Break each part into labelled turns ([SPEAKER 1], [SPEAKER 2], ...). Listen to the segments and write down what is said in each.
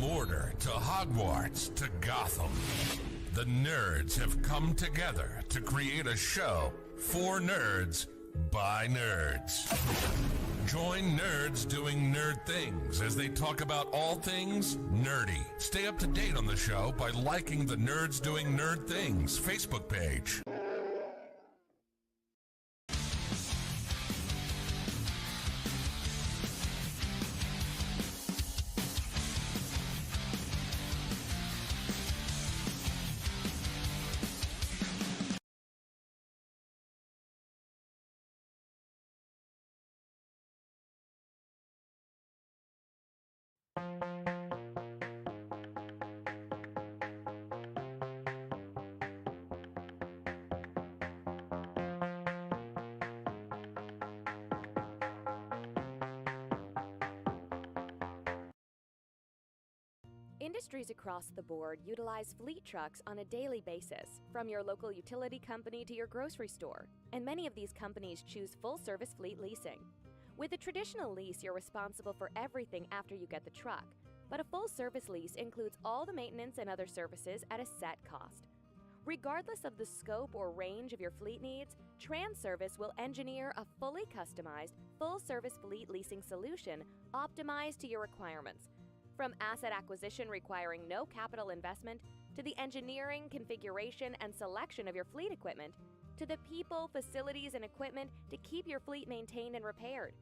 [SPEAKER 1] Mordor to Hogwarts to Gotham, the nerds have come together to create a show for nerds by nerds. Join nerds doing nerd things as they talk about all things nerdy. Stay up to date on the show by liking the Nerds Doing Nerd Things Facebook page.
[SPEAKER 2] Industries across the board utilize fleet trucks on a daily basis, from your local utility company to your grocery store, and many of these companies choose full-service fleet leasing. With a traditional lease, you're responsible for everything after you get the truck, but a full-service lease includes all the maintenance and other services at a set cost. Regardless of the scope or range of your fleet needs, TranService will engineer a fully customized, full-service fleet leasing solution optimized to your requirements. From asset acquisition requiring no capital investment, to the engineering, configuration, and selection of your fleet equipment, to the people, facilities, and equipment to keep your fleet maintained and repaired.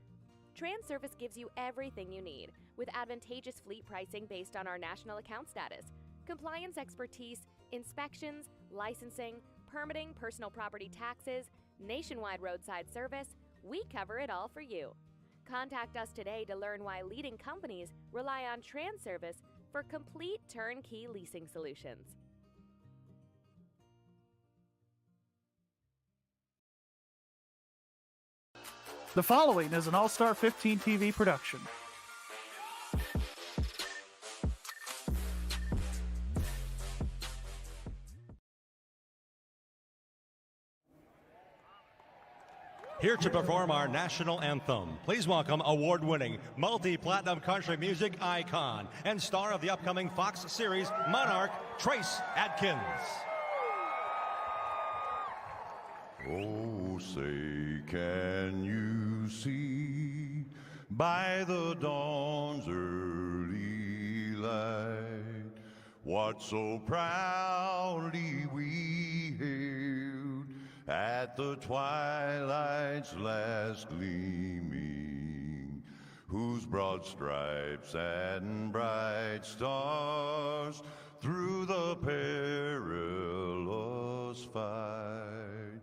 [SPEAKER 2] TranService gives you everything you need, with advantageous fleet pricing based on our national account status, compliance expertise, inspections, licensing, permitting, personal property taxes, nationwide roadside service. We cover it all for you. Contact us today to learn why leading companies rely on TranService for complete turnkey leasing solutions.
[SPEAKER 3] The following is an All-Star 15 TV production.
[SPEAKER 4] Here to perform our national anthem, please welcome award-winning, multi-platinum country music icon and star of the upcoming Fox series Monarch, Trace Adkins.
[SPEAKER 5] Oh, say, can you see by the dawn's early light what so proudly we hailed at the twilight's last gleaming, whose broad stripes and bright stars through the perilous fight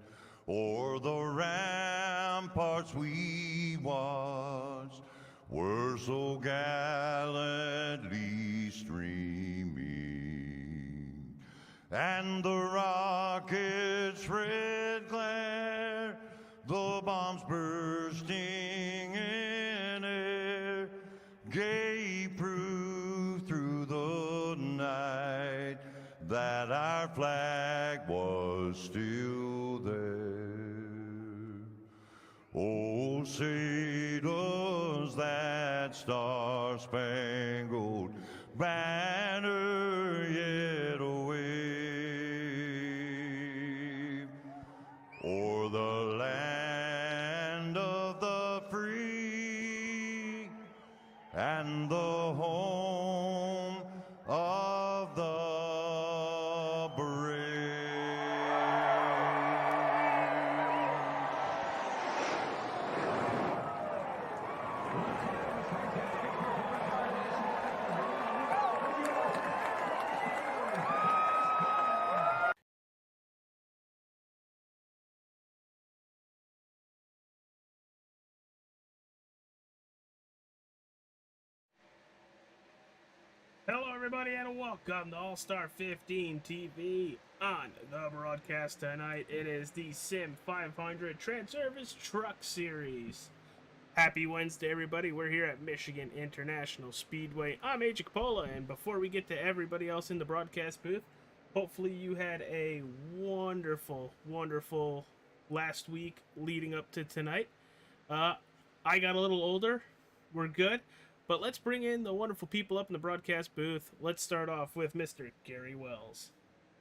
[SPEAKER 5] o'er the ramparts we watched were so gallantly streaming, and the rocket's red glare, the bombs bursting in air, gave proof through the night that our flag was still there. Oh, say does that star-spangled banner yet wave o'er the land of the free and the home of the brave?
[SPEAKER 6] Hello everybody and welcome to All-Star 15 TV. On the broadcast tonight, it is the Sim500 TranService Truck Series. Happy Wednesday everybody, we're here at Michigan International Speedway. I'm Agent Capola, and before we get to everybody else in the broadcast booth, hopefully you had a wonderful last week leading up to tonight. I got a little older, we're good. But let's bring in the wonderful people up in the broadcast booth. Let's start off with Mr. Gary Wells.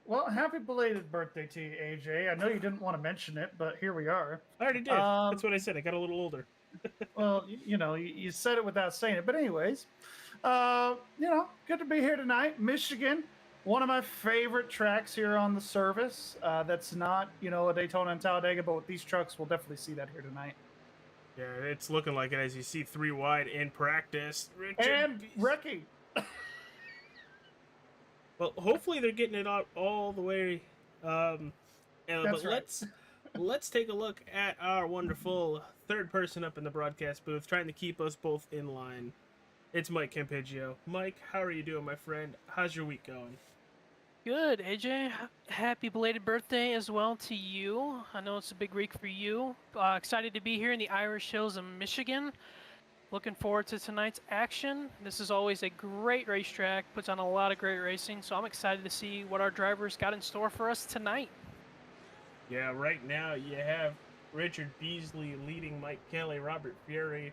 [SPEAKER 3] Well, happy belated birthday to you, AJ. I know you didn't want to mention it, but here we are.
[SPEAKER 6] I already did. That's what I said. I got a little older.
[SPEAKER 3] Well, you said it without saying it. But anyways, good to be here tonight. Michigan, one of my favorite tracks here on the service. That's not, a Daytona and Talladega, but with these trucks, we'll definitely see that here tonight.
[SPEAKER 6] Yeah, it's looking like it as you see 3 wide in practice.
[SPEAKER 3] And wrecking.
[SPEAKER 6] Well, hopefully they're getting it out all the way. But
[SPEAKER 3] right.
[SPEAKER 6] let's take a look at our wonderful third person up in the broadcast booth, trying to keep us both in line. It's Mike Campiggio. Mike, how are you doing, my friend? How's your week going?
[SPEAKER 7] Good, AJ. Happy belated birthday as well to you. I know it's a big week for you. Excited to be here in the Irish Hills of Michigan. Looking forward to tonight's action. This is always a great racetrack, puts on a lot of great racing, so I'm excited to see what our drivers got in store for us tonight.
[SPEAKER 6] Yeah, right now you have Richard Beasley leading Mike Kelly, Robert Fieri,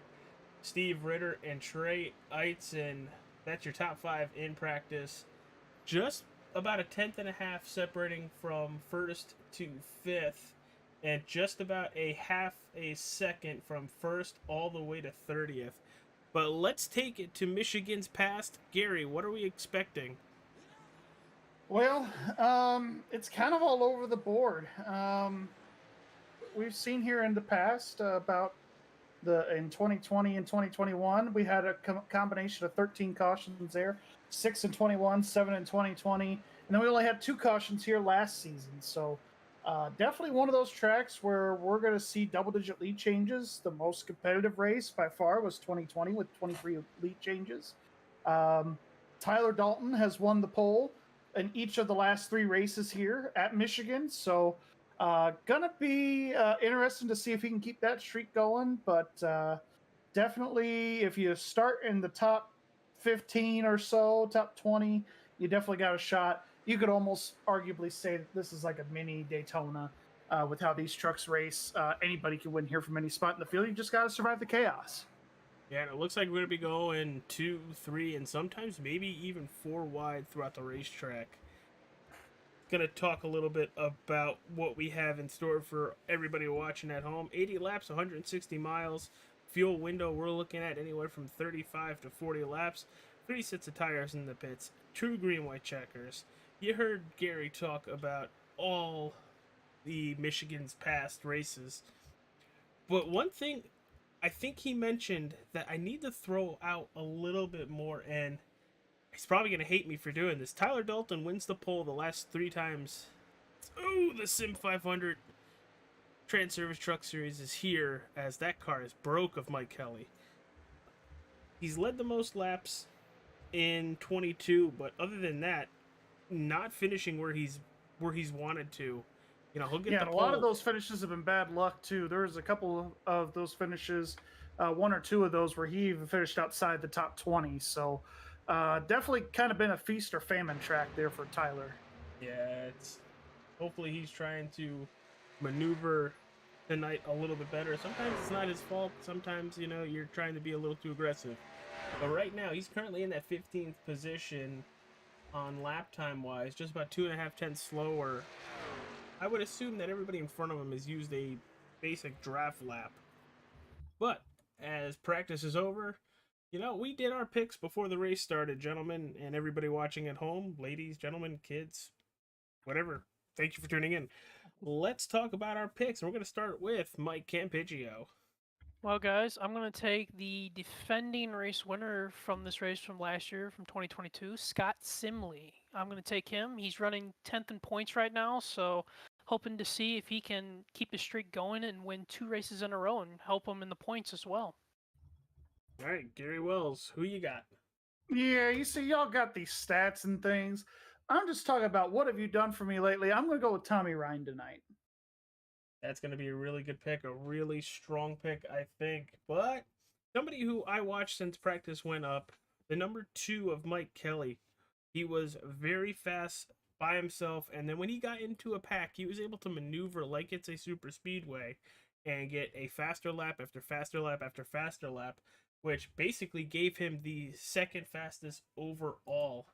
[SPEAKER 6] Steve Ritter, and Trey Eitzen. That's your top 5 in practice. Just about a 10th and a half separating from first to 5th. And just about a half a second from first all the way to 30th. But let's take it to Michigan's past. Gary, what are we expecting?
[SPEAKER 3] Well, it's kind of all over the board. We've seen here in the past about in 2020 and 2021, we had a combination of 13 cautions there, 6 in 21, 7 in 2020, and then we only had 2 cautions here last season. So definitely one of those tracks where we're going to see double-digit lead changes. The most competitive race by far was 2020 with 23 lead changes. Tyler Dalton has won the pole in each of the last 3 races here at Michigan. So gonna be interesting to see if he can keep that streak going. But definitely if you start in the top 15 or so, top 20, you definitely got a shot. You could almost arguably say that this is like a mini Daytona with how these trucks race. Anybody can win here from any spot in the field. You just got to survive the chaos.
[SPEAKER 6] Yeah, and it looks like we're going to be going 2, 3, and sometimes maybe even 4 wide throughout the racetrack. Going to talk a little bit about what we have in store for everybody watching at home. 80 laps, 160 miles. Fuel window, we're looking at anywhere from 35 to 40 laps. 3 sets of tires in the pits. True green-white checkers. You heard Gary talk about all the Michigan's past races. But one thing I think he mentioned that I need to throw out a little bit more, and he's probably going to hate me for doing this. Tyler Dalton wins the pole the last 3 times. Oh, the Sim500 TranService Truck Series is here, as that car is broke of Mike Kelly. He's led the most laps in 22, but other than that, not finishing where he's wanted to. He'll get the
[SPEAKER 3] a lot of those finishes have been bad luck too. There's a couple of those finishes, 1 or 2 of those where he even finished outside the top 20. So definitely kind of been a feast or famine track there for Tyler.
[SPEAKER 6] Yeah, hopefully he's trying to maneuver tonight a little bit better. Sometimes it's not his fault. Sometimes, you're trying to be a little too aggressive. But right now, he's currently in that 15th position on lap time wise, just about 2.5 tenths slower. I would assume that everybody in front of him has used a basic draft lap. But as practice is over, we did our picks before the race started, gentlemen, and everybody watching at home, ladies, gentlemen, kids, whatever. Thank you for tuning in. Let's talk about our picks. We're going to start with Mike Campiggio.
[SPEAKER 7] Well, guys, I'm going to take the defending race winner from this race from last year, from 2022, Scott Simley. I'm going to take him. He's running 10th in points right now, so hoping to see if he can keep his streak going and win 2 races in a row and help him in the points as well.
[SPEAKER 6] All right, Gary Wells, who you got?
[SPEAKER 3] Yeah, you see, y'all got these stats and things. I'm just talking about what have you done for me lately. I'm going to go with Tommy Ryan tonight.
[SPEAKER 6] That's going to be a really good pick, a really strong pick, I think. But somebody who I watched since practice went up, the number 2 of Mike Kelly. He was very fast by himself, and then when he got into a pack, he was able to maneuver like it's a super speedway and get a faster lap after faster lap after faster lap which basically gave him the second fastest overall.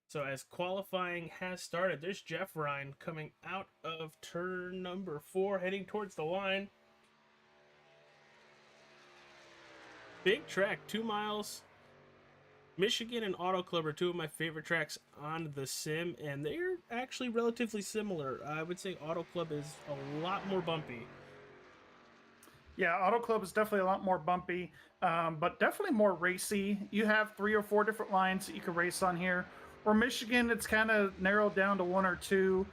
[SPEAKER 6] So as qualifying has started, there's Jeff Ryan coming out of turn number 4, heading towards the line. Big track, 2 miles. Michigan and Auto Club are two of my favorite tracks on the sim, and they're actually relatively similar. I would say Auto Club is a lot more bumpy.
[SPEAKER 3] Yeah, Auto Club is definitely a lot more bumpy, but definitely more racy. You have 3 or 4 different lines that you can race on here. Or Michigan, it's kind of narrowed down to 1 or 2.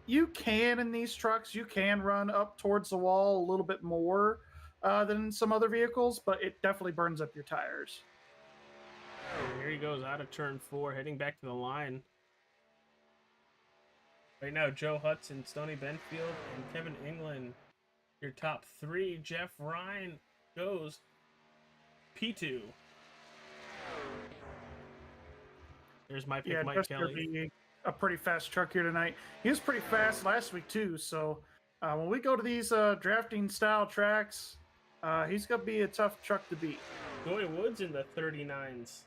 [SPEAKER 3] You can, in these trucks, you can run up towards the wall a little bit more than some other vehicles, but it definitely burns up your tires.
[SPEAKER 6] Here he goes out of turn 4, heading back to the line. Right now, Joe Hudson, Stoney Benfield, and Kevin England, your top 3. Jeff Ryan goes P2. There's my pick, Mike Kelly.
[SPEAKER 3] Be a pretty fast truck here tonight. He was pretty fast last week too. So when we go to these drafting style tracks, he's gonna be a tough truck to beat.
[SPEAKER 6] Joey Woods in the 39s.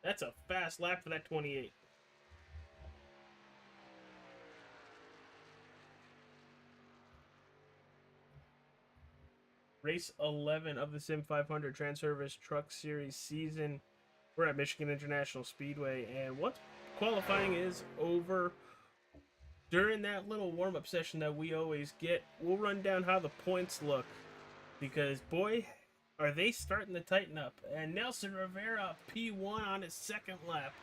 [SPEAKER 6] That's a fast lap for that 28. Race 11 of the Sim500 TranService Truck Series season. We're at Michigan International Speedway, and once qualifying is over, during that little warm-up session that we always get, we'll run down how the points look, because boy, are they starting to tighten up. And Nelson Rivera, P1 on his second lap.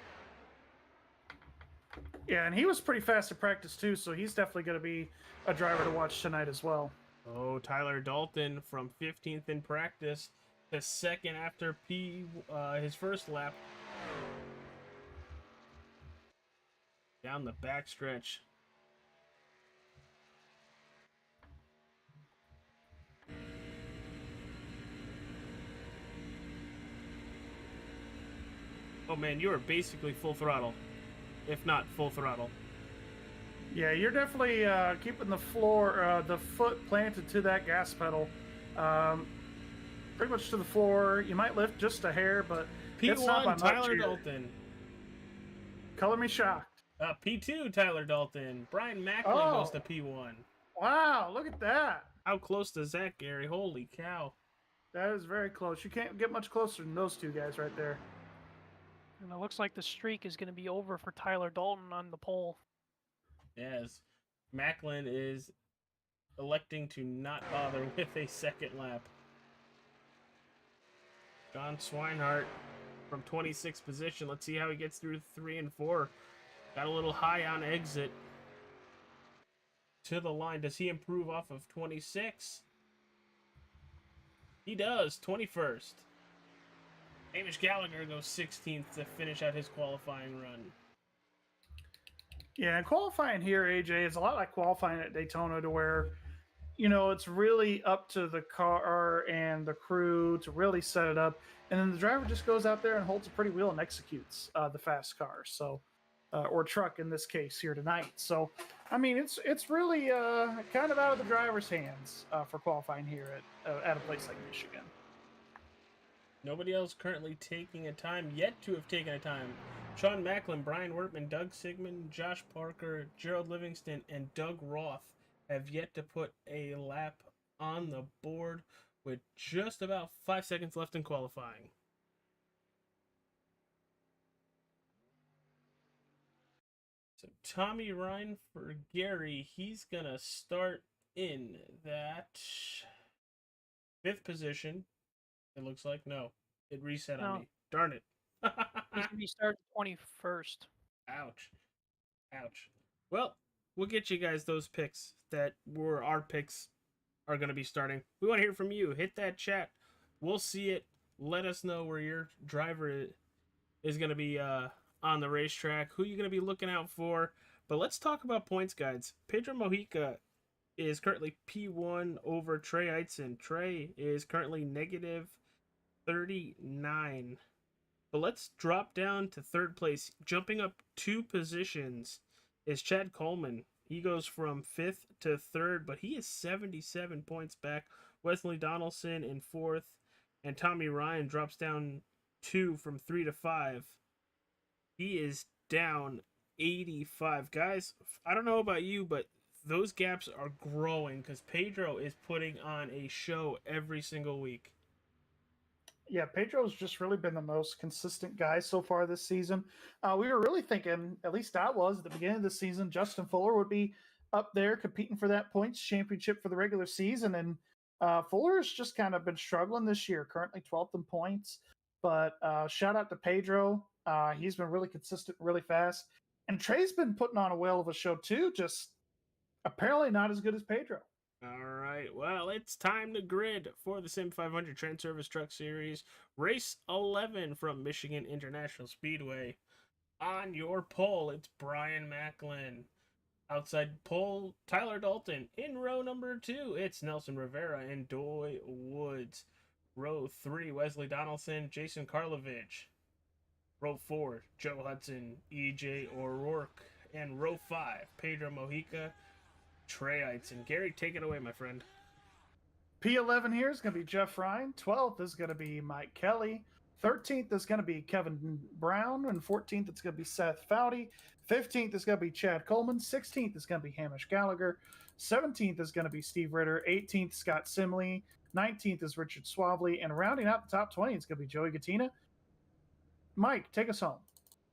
[SPEAKER 3] Yeah, and he was pretty fast at practice too, so he's definitely going to be a driver to watch tonight as well.
[SPEAKER 6] Oh, Tyler Dalton from 15th in practice to second after his first lap. Down the backstretch. Oh man, you are basically full throttle, if not full throttle.
[SPEAKER 3] Yeah, you're definitely keeping the foot planted to that gas pedal. Pretty much to the floor. You might lift just a hair, but it's not by
[SPEAKER 6] P1, Tyler
[SPEAKER 3] much
[SPEAKER 6] Dalton.
[SPEAKER 3] Color me shocked.
[SPEAKER 6] P2, Tyler Dalton. Brian Macklin goes to P1.
[SPEAKER 3] Wow, look at that.
[SPEAKER 6] How close to Zach, Gary? Holy cow.
[SPEAKER 3] That is very close. You can't get much closer than those two guys right there.
[SPEAKER 7] And it looks like the streak is going to be over for Tyler Dalton on the pole.
[SPEAKER 6] Yes. Macklin is electing to not bother with a second lap. John Swinehart from 26th position. Let's see how he gets through 3 and 4. Got a little high on exit. To the line. Does he improve off of 26? He does. 21st. Hamish Gallagher goes 16th to finish out his qualifying run.
[SPEAKER 3] Yeah, and qualifying here, AJ, is a lot like qualifying at Daytona, to where, you know, it's really up to the car and the crew to really set it up. And then the driver just goes out there and holds a pretty wheel and executes the fast car. So, or truck in this case here tonight. So, I mean, it's really kind of out of the driver's hands for qualifying here at a place like Michigan.
[SPEAKER 6] Nobody else currently taking a time, yet to have taken a time. Sean Macklin, Brian Wertman, Doug Sigmund, Josh Parker, Gerald Livingston, and Doug Roth have yet to put a lap on the board with just about 5 seconds left in qualifying. So Tommy Ryan for Gary, he's going to start in that 5th position. It looks like. No, it reset on me. Darn it.
[SPEAKER 7] He's going to be starting 21st.
[SPEAKER 6] Ouch. Ouch. Well, we'll get you guys those picks that were our picks are going to be starting. We want to hear from you. Hit that chat. We'll see it. Let us know where your driver is going to be on the racetrack, who you're going to be looking out for. But let's talk about points guides. Pedro Mojica is currently P1 over Trey Eitzen. Trey is currently negative 39. But let's drop down to 3rd place. Jumping up 2 positions is Chad Coleman. He goes from 5th to 3rd, but he is 77 points back. Wesley Donaldson in 4th, and Tommy Ryan drops down 2 from 3 to 5. He is down 85. Guys, I don't know about you, but those gaps are growing because Pedro is putting on a show every single week.
[SPEAKER 3] Yeah, Pedro's just really been the most consistent guy so far this season. We were really thinking, at least I was, at the beginning of the season, Justin Fuller would be up there competing for that points championship for the regular season. And Fuller's just kind of been struggling this year, currently 12th in points. But shout out to Pedro. He's been really consistent, really fast. And Trey's been putting on a whale of a show too, just apparently not as good as Pedro.
[SPEAKER 6] All right, well, it's time to grid for the Sim500 TranService Truck Series, Race 11 from Michigan International Speedway. On your pole, it's Brian Macklin. Outside pole, Tyler Dalton. In row number 2, it's Nelson Rivera and Doy Woods. Row 3, Wesley Donaldson, Jason Karlovich. Row 4, Joe Hudson, EJ O'Rourke. And row 5, Pedro Mojica, Trey Eitzen. Gary, take it away, my friend.
[SPEAKER 3] P11 here is going to be Jeff Ryan. 12th is going to be Mike Kelly. 13th is going to be Kevin Brown. And 14th, it's going to be Seth Foudy. 15th is going to be Chad Coleman. 16th is going to be Hamish Gallagher. 17th is going to be Steve Ritter. 18th, Scott Simley. 19th is Richard Swavely. And rounding out the top 20, it's going to be Joey Gattina. Mike, take us home.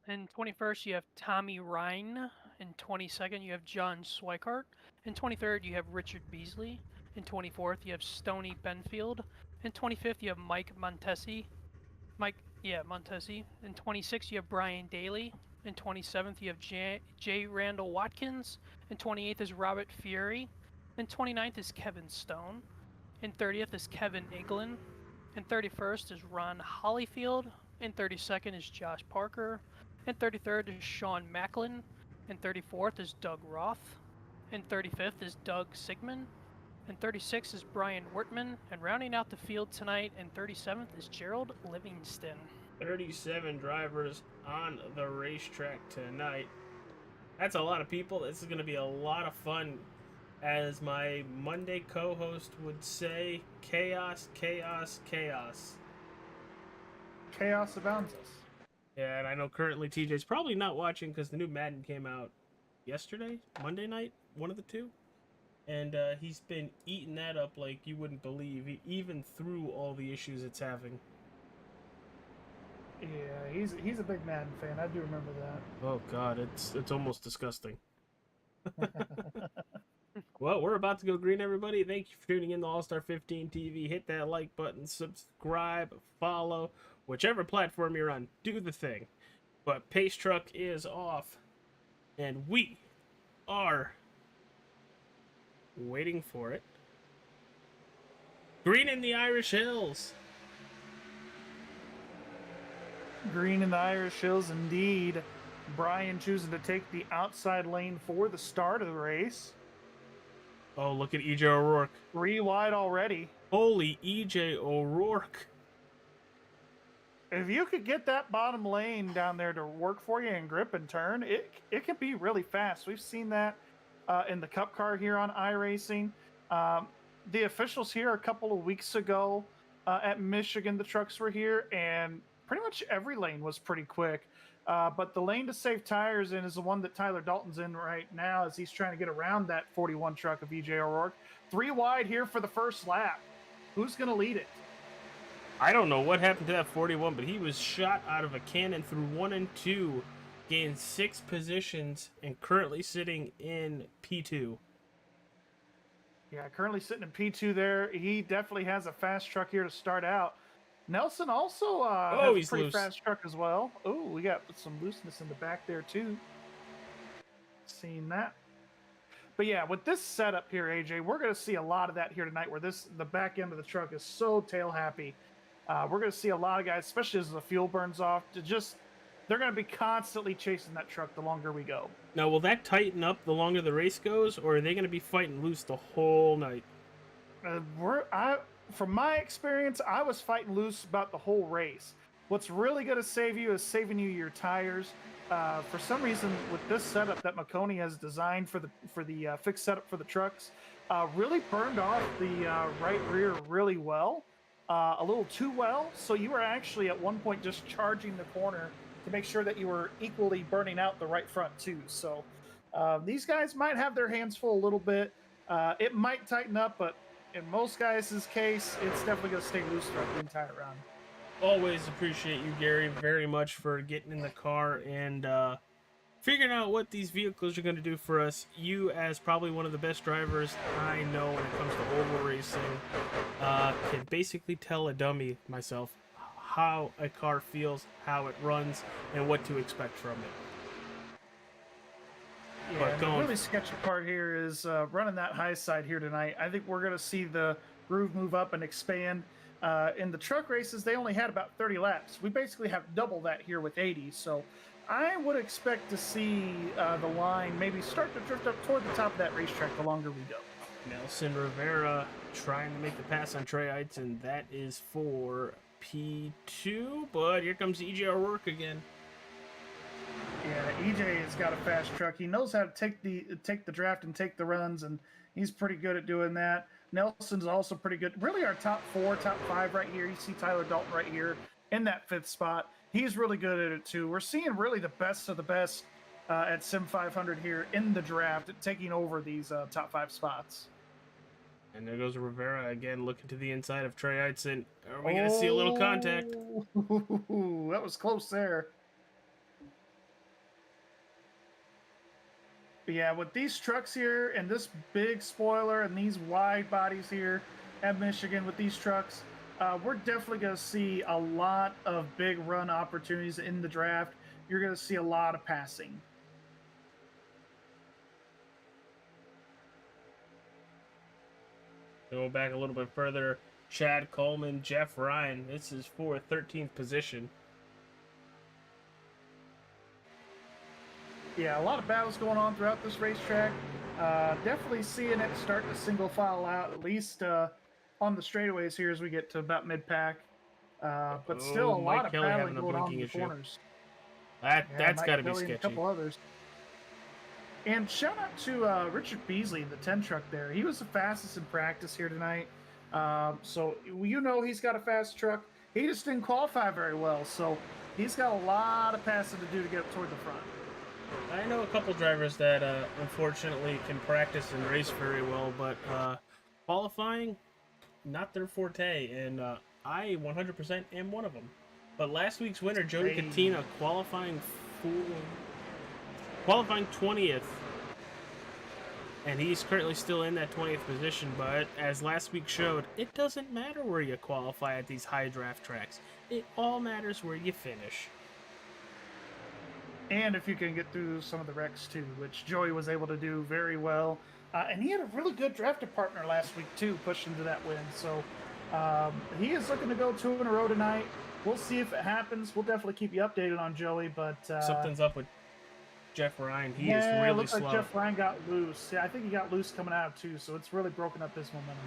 [SPEAKER 7] In 21st, you have Tommy Ryan. In 22nd, you have John Swikart. In 23rd, you have Richard Beasley. In 24th, you have Stoney Benfield. In 25th, you have Mike Montesi. Montesi. In 26th, you have Brian Daly. In 27th, you have J. Randall Watkins. In 28th is Robert Fury. In 29th is Kevin Stone. In 30th is Kevin Iglin. In 31st is Ron Hollyfield. In 32nd is Josh Parker. In 33rd is Sean Macklin. In 34th is Doug Roth. In 35th is Doug Sigmund. In 36th is Brian Wertman. And rounding out the field tonight in 37th is Gerald Livingston.
[SPEAKER 6] 37 drivers on the racetrack tonight. That's a lot of people. This is going to be a lot of fun. As my Monday co-host would say, chaos, chaos, chaos.
[SPEAKER 3] Chaos abounds us.
[SPEAKER 6] Yeah, and I know currently TJ's probably not watching because the new Madden came out yesterday, Monday night, one of the two. And he's been eating that up like you wouldn't believe, even through all the issues it's having.
[SPEAKER 3] Yeah, he's a big Madden fan. I do remember that.
[SPEAKER 6] Oh God, it's almost disgusting. Well, we're about to go green, everybody. Thank you for tuning in to All-Star 15 TV. Hit that like button, subscribe, follow, whichever platform you're on. Do the thing. But Pace Truck is off, and we are waiting for it. Green in the Irish Hills.
[SPEAKER 3] Green in the Irish Hills, indeed. Brian choosing to take the outside lane for the start of the race.
[SPEAKER 6] Oh, look at EJ O'Rourke.
[SPEAKER 3] 3 wide already.
[SPEAKER 6] Holy EJ O'Rourke.
[SPEAKER 3] If you could get that bottom lane down there to work for you and grip and turn, it can be really fast. We've seen that in the Cup car here on iRacing. The officials here a couple of weeks ago at Michigan, the trucks were here, and pretty much every lane was pretty quick. But the lane to save tires in is the one that Tyler Dalton's in right now as he's trying to get around that 41 truck of EJ O'Rourke. 3 wide here for the first lap. Who's going to lead it?
[SPEAKER 6] I don't know what happened to that 41, but he was shot out of a cannon through 1 and 2, gained 6 positions, and currently sitting in P2.
[SPEAKER 3] Yeah, currently sitting in P2 there. He definitely has a fast truck here to start out. Nelson also has a pretty fast truck as well. Oh, we got some looseness in the back there too. Seen that. But yeah, with this setup here, AJ, we're going to see a lot of that here tonight where the back end of the truck is so tail happy. We're going to see a lot of guys, especially as the fuel burns off, they're going to be constantly chasing that truck the longer we go.
[SPEAKER 6] Now, will that tighten up the longer the race goes, or are they going to be fighting loose the whole night? From my experience, I was fighting loose about the whole race. What's really going to save you is saving you your tires. For some reason, with this setup that Makoni has designed for the fixed setup for the trucks, really burned off the right rear really well.
[SPEAKER 3] a little too well. So you were actually at one point just charging the corner to make sure that you were equally burning out the right front too. So these guys might have their hands full a little bit. It might tighten up, but in most guys' case, it's definitely going to stay loose throughout the entire round.
[SPEAKER 6] Always appreciate you, Gary, very much for getting in the car and figuring out what these vehicles are going to do for us. You, as probably one of the best drivers I know when it comes to oval racing, can basically tell a dummy, myself, how a car feels, how it runs, and what to expect from it.
[SPEAKER 3] Yeah, the really sketchy part here is running that high side here tonight. I think we're going to see the groove move up and expand. In the truck races, they only had about 30 laps. We basically have double that here with 80. So I would expect to see the line maybe start to drift up toward the top of that racetrack the longer we go.
[SPEAKER 6] Nelson Rivera trying to make the pass on Trey Heights, and that is for P2. But here comes EJ O'Rourke again.
[SPEAKER 3] Yeah, EJ has got a fast truck. He knows how to take the draft and take the runs, and he's pretty good at doing that. Nelson's also pretty good. Really our top 4, top 5 right here. You see Tyler Dalton right here in that 5th spot. He's really good at it too. We're seeing really the best of the best at Sim500 here in the draft, taking over these top 5 spots.
[SPEAKER 6] And there goes Rivera again, looking to the inside of Trey Heights. And are we going to see a little contact?
[SPEAKER 3] That was close there. But yeah, with these trucks here and this big spoiler and these wide bodies here at Michigan with these trucks, we're definitely going to see a lot of big run opportunities in the draft. You're going to see a lot of passing.
[SPEAKER 6] Go back a little bit further. Chad Coleman, Jeff Ryan. This is for 13th position.
[SPEAKER 3] Yeah, a lot of battles going on throughout this racetrack. Definitely seeing it start to single file out, at least on the straightaways here as we get to about mid-pack. But still a lot of battling going on in the corners.
[SPEAKER 6] That's got to be sketchy.
[SPEAKER 3] And a couple others. And shout out to Richard Beasley, the 10 truck there. He was the fastest in practice here tonight. So you know he's got a fast truck. He just didn't qualify very well. So he's got a lot of passing to do to get up toward the front.
[SPEAKER 6] I know a couple drivers that unfortunately can practice and race very well, but qualifying, not their forte, and I 100% am one of them. But last week's winner, Jody Katina, qualifying 20th, and he's currently still in that 20th position, but as last week showed, it doesn't matter where you qualify at these high draft tracks. It all matters where you finish.
[SPEAKER 3] And if you can get through some of the wrecks too, which Joey was able to do very well. And he had a really good drafted partner last week too, pushing to that win. So he is looking to go 2 in a row tonight. We'll see if it happens. We'll definitely keep you updated on Joey, but
[SPEAKER 6] something's up with Jeff Ryan. He is really
[SPEAKER 3] it looks
[SPEAKER 6] slow.
[SPEAKER 3] Like Jeff Ryan got loose. Yeah, I think he got loose coming out too, so it's really broken up his momentum.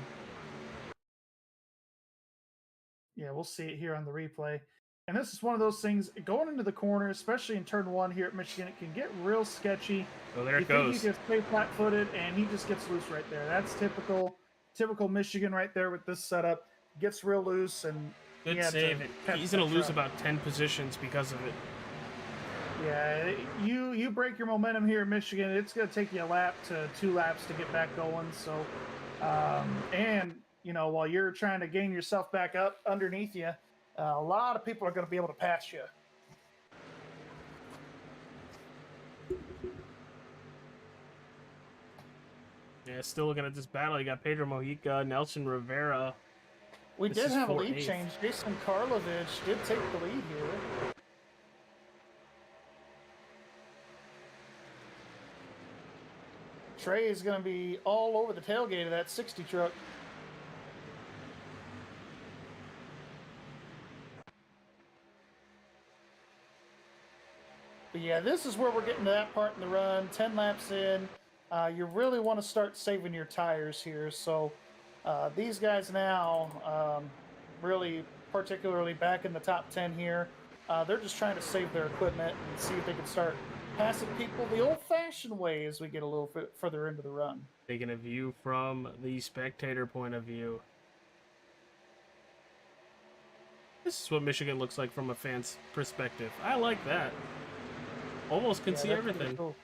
[SPEAKER 3] Yeah, we'll see it here on the replay. And this is one of those things, going into the corner, especially in turn 1 here at Michigan, it can get real sketchy.
[SPEAKER 6] Oh, there it
[SPEAKER 3] He
[SPEAKER 6] goes.
[SPEAKER 3] just stay flat-footed, and he just gets loose right there. That's typical Michigan right there with this setup. Gets real loose, and
[SPEAKER 6] good save. He's going to lose about 10 positions because of it.
[SPEAKER 3] Yeah, you break your momentum here in Michigan, it's going to take you a lap to 2 laps to get back going. So, and, you know, while you're trying to gain yourself back up underneath you, a lot of people are going to be able to pass you.
[SPEAKER 6] Yeah, still looking at this battle. You got Pedro Mojica, Nelson Rivera.
[SPEAKER 3] We did have a lead change. Jason Karlovich did take the lead here. Trey is going to be all over the tailgate of that 60 truck. But yeah, this is where we're getting to that part in the run. 10 laps in, you really want to start saving your tires here. So these guys now, really particularly back in the top 10 here, they're just trying to save their equipment and see if they can start passing people the old-fashioned way as we get a little bit further into the run.
[SPEAKER 6] Taking a view from the spectator point of view. This is what Michigan looks like from a fan's perspective. I like that. Almost can see
[SPEAKER 3] that's pretty
[SPEAKER 6] everything.
[SPEAKER 3] cool.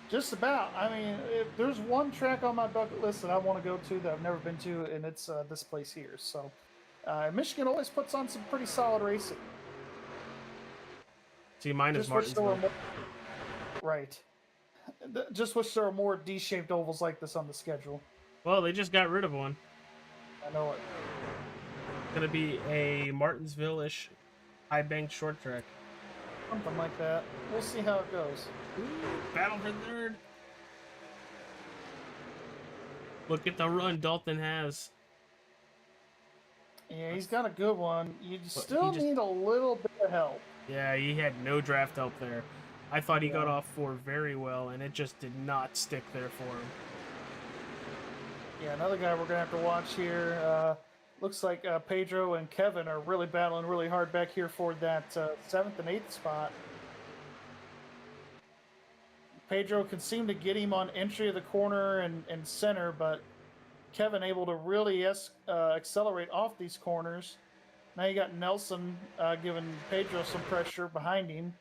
[SPEAKER 3] Just about. I mean, if there's one track on my bucket list that I want to go to that I've never been to, and it's this place here. So, Michigan always puts on some pretty solid racing.
[SPEAKER 6] See, mine is
[SPEAKER 3] Just wish there were
[SPEAKER 6] Martinsville.
[SPEAKER 3] more, right. Just wish there were more D-shaped ovals like this on the schedule.
[SPEAKER 6] Well, they just got rid of one.
[SPEAKER 3] I know it.
[SPEAKER 6] It's gonna be a Martinsville-ish high bank short track.
[SPEAKER 3] Something like that. We'll see how it goes.
[SPEAKER 6] Ooh, battle for third. Look at the run Dalton has.
[SPEAKER 3] Yeah, he's got a good one. You still
[SPEAKER 6] he just-
[SPEAKER 3] need a little bit of help.
[SPEAKER 6] Yeah, he had no draft help there. I thought he got off 4 very well, and it just did not stick there for him.
[SPEAKER 3] Yeah, another guy we're going to have to watch here. Looks like Pedro and Kevin are really battling really hard back here for that 7th and 8th spot. Pedro can seem to get him on entry of the corner and center, but Kevin able to really accelerate off these corners. Now you got Nelson giving Pedro some pressure behind him.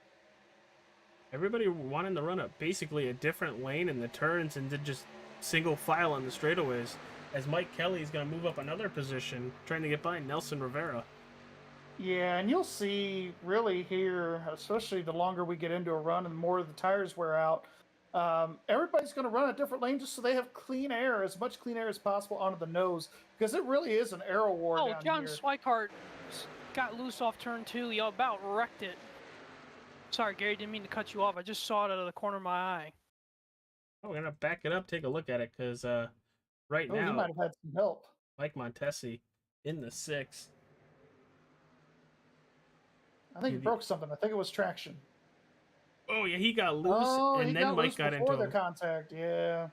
[SPEAKER 6] Everybody wanting to run up basically a different lane in the turns and did just single file on the straightaways, as Mike Kelly is going to move up another position, trying to get by Nelson Rivera.
[SPEAKER 3] Yeah, and you'll see really here, especially the longer we get into a run and the more the tires wear out, everybody's going to run a different lane just so they have clean air, as much clean air as possible onto the nose, because it really is an aero war down
[SPEAKER 7] John
[SPEAKER 3] here.
[SPEAKER 7] Schweikart got loose off turn 2. He about wrecked it. Sorry, Gary, didn't mean to cut you off. I just saw it out of the corner of my eye.
[SPEAKER 6] Oh, we're going to back it up, take a look at it, because right
[SPEAKER 3] He
[SPEAKER 6] now,
[SPEAKER 3] might have had some help.
[SPEAKER 6] Mike Montesi in the 6.
[SPEAKER 3] I think he broke something. I think it was traction.
[SPEAKER 6] Oh, yeah, he got loose, and then Mike got into
[SPEAKER 3] the
[SPEAKER 6] him.
[SPEAKER 3] contact. Yeah.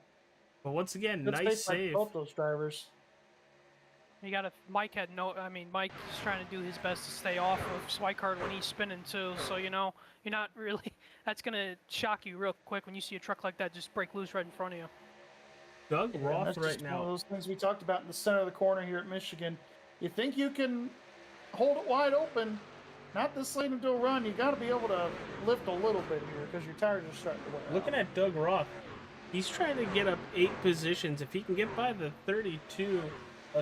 [SPEAKER 6] But once again,
[SPEAKER 3] Good
[SPEAKER 6] nice
[SPEAKER 3] space by
[SPEAKER 6] save.
[SPEAKER 3] both those drivers.
[SPEAKER 7] Mike Mike's trying to do his best to stay off of Schweikart when he's spinning too. So, you're not really, that's going to shock you real quick when you see a truck like that just break loose right in front of you.
[SPEAKER 6] Doug Roth
[SPEAKER 3] That's
[SPEAKER 6] right
[SPEAKER 3] just one of
[SPEAKER 6] now.
[SPEAKER 3] those things we talked about in the center of the corner here at Michigan. You think you can hold it wide open, not this late into a run. You got to be able to lift a little bit here because your tires are starting to wear out.
[SPEAKER 6] Looking at Doug Roth, he's trying to get up 8 positions. If he can get by the 32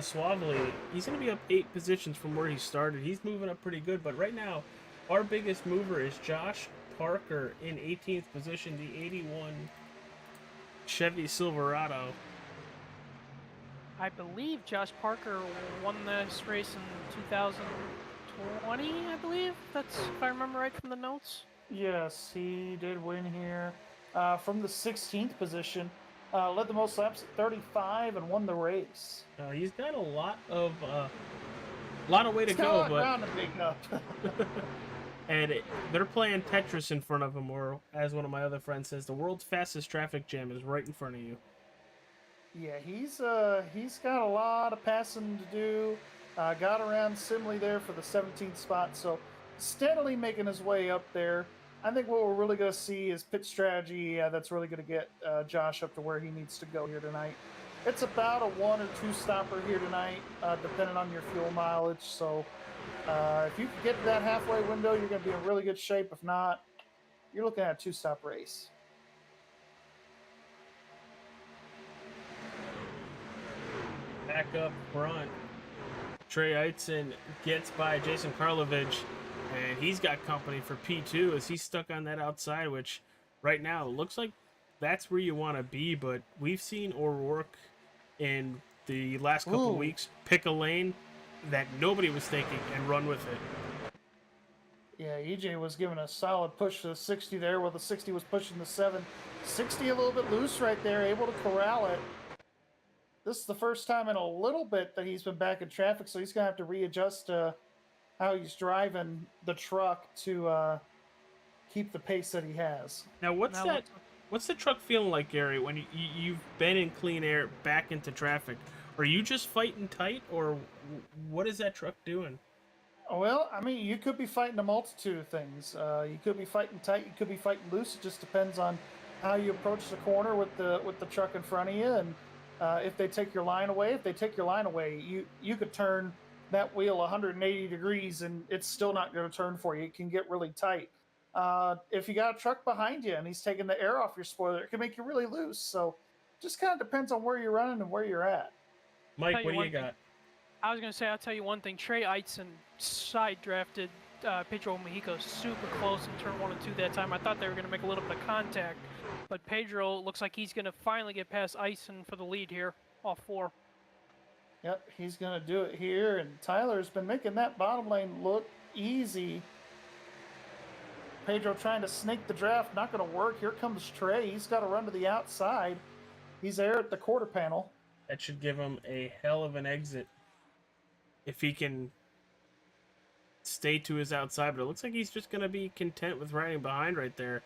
[SPEAKER 6] Suavely, he's going to be up 8 positions from where he started. He's moving up pretty good, but right now, our biggest mover is Josh Parker in 18th position, the 81 Chevy Silverado.
[SPEAKER 7] I believe Josh Parker won this race in 2020, I believe. That's, if I remember right from the notes.
[SPEAKER 3] Yes, he did win here from the 16th position. Led the most laps at 35 and won the race.
[SPEAKER 6] He's got a lot of way to go, but and they're playing Tetris in front of him, or as one of my other friends says, the world's fastest traffic jam is right in front of you.
[SPEAKER 3] Yeah, he's got a lot of passing to do. Got around Simley there for the 17th spot, so steadily making his way up there. I think what we're really going to see is pit strategy that's really going to get Josh up to where he needs to go here tonight. It's about a 1 or 2 stopper here tonight, depending on your fuel mileage. So if you can get to that halfway window, you're going to be in really good shape. If not, you're looking at a 2-stop race.
[SPEAKER 6] Back up front, Trey Eitzen gets by Jason Karlovich. And he's got company for P2 as he's stuck on that outside, which right now looks like that's where you want to be. But we've seen O'Rourke in the last couple weeks pick a lane that nobody was thinking and run with it.
[SPEAKER 3] Yeah, EJ was giving a solid push to the 60 there, while the 60 was pushing the 7. 60 a little bit loose right there, able to corral it. This is the first time in a little bit that he's been back in traffic, so he's going to have to readjust how he's driving the truck to keep the pace that he has.
[SPEAKER 6] Now, what's the truck feeling like, Gary, when you've been in clean air back into traffic? Are you just fighting tight, or what is that truck doing?
[SPEAKER 3] Well, I mean, you could be fighting a multitude of things. You could be fighting tight. You could be fighting loose. It just depends on how you approach the corner with the truck in front of you, and if they take your line away. If they take your line away, you could turn that wheel 180 degrees and it's still not going to turn for you. It can get really tight. If you got a truck behind you and he's taking the air off your spoiler, it can make you really loose. So just kind of depends on where you're running and where you're at.
[SPEAKER 6] Mike, what do you got?
[SPEAKER 7] I was going to say, I'll tell you one thing. Trey Eitzen side drafted Pedro Mexico super close in turn 1 and 2 that time. I thought they were going to make a little bit of contact, but Pedro looks like he's going to finally get past Eitzen for the lead here, off 4.
[SPEAKER 3] Yep, he's going to do it here, and Tyler's been making that bottom lane look easy. Pedro trying to sneak the draft, not going to work. Here comes Trey. He's got to run to the outside. He's there at the quarter panel.
[SPEAKER 6] That should give him a hell of an exit if he can stay to his outside, but it looks like he's just going to be content with riding behind right there,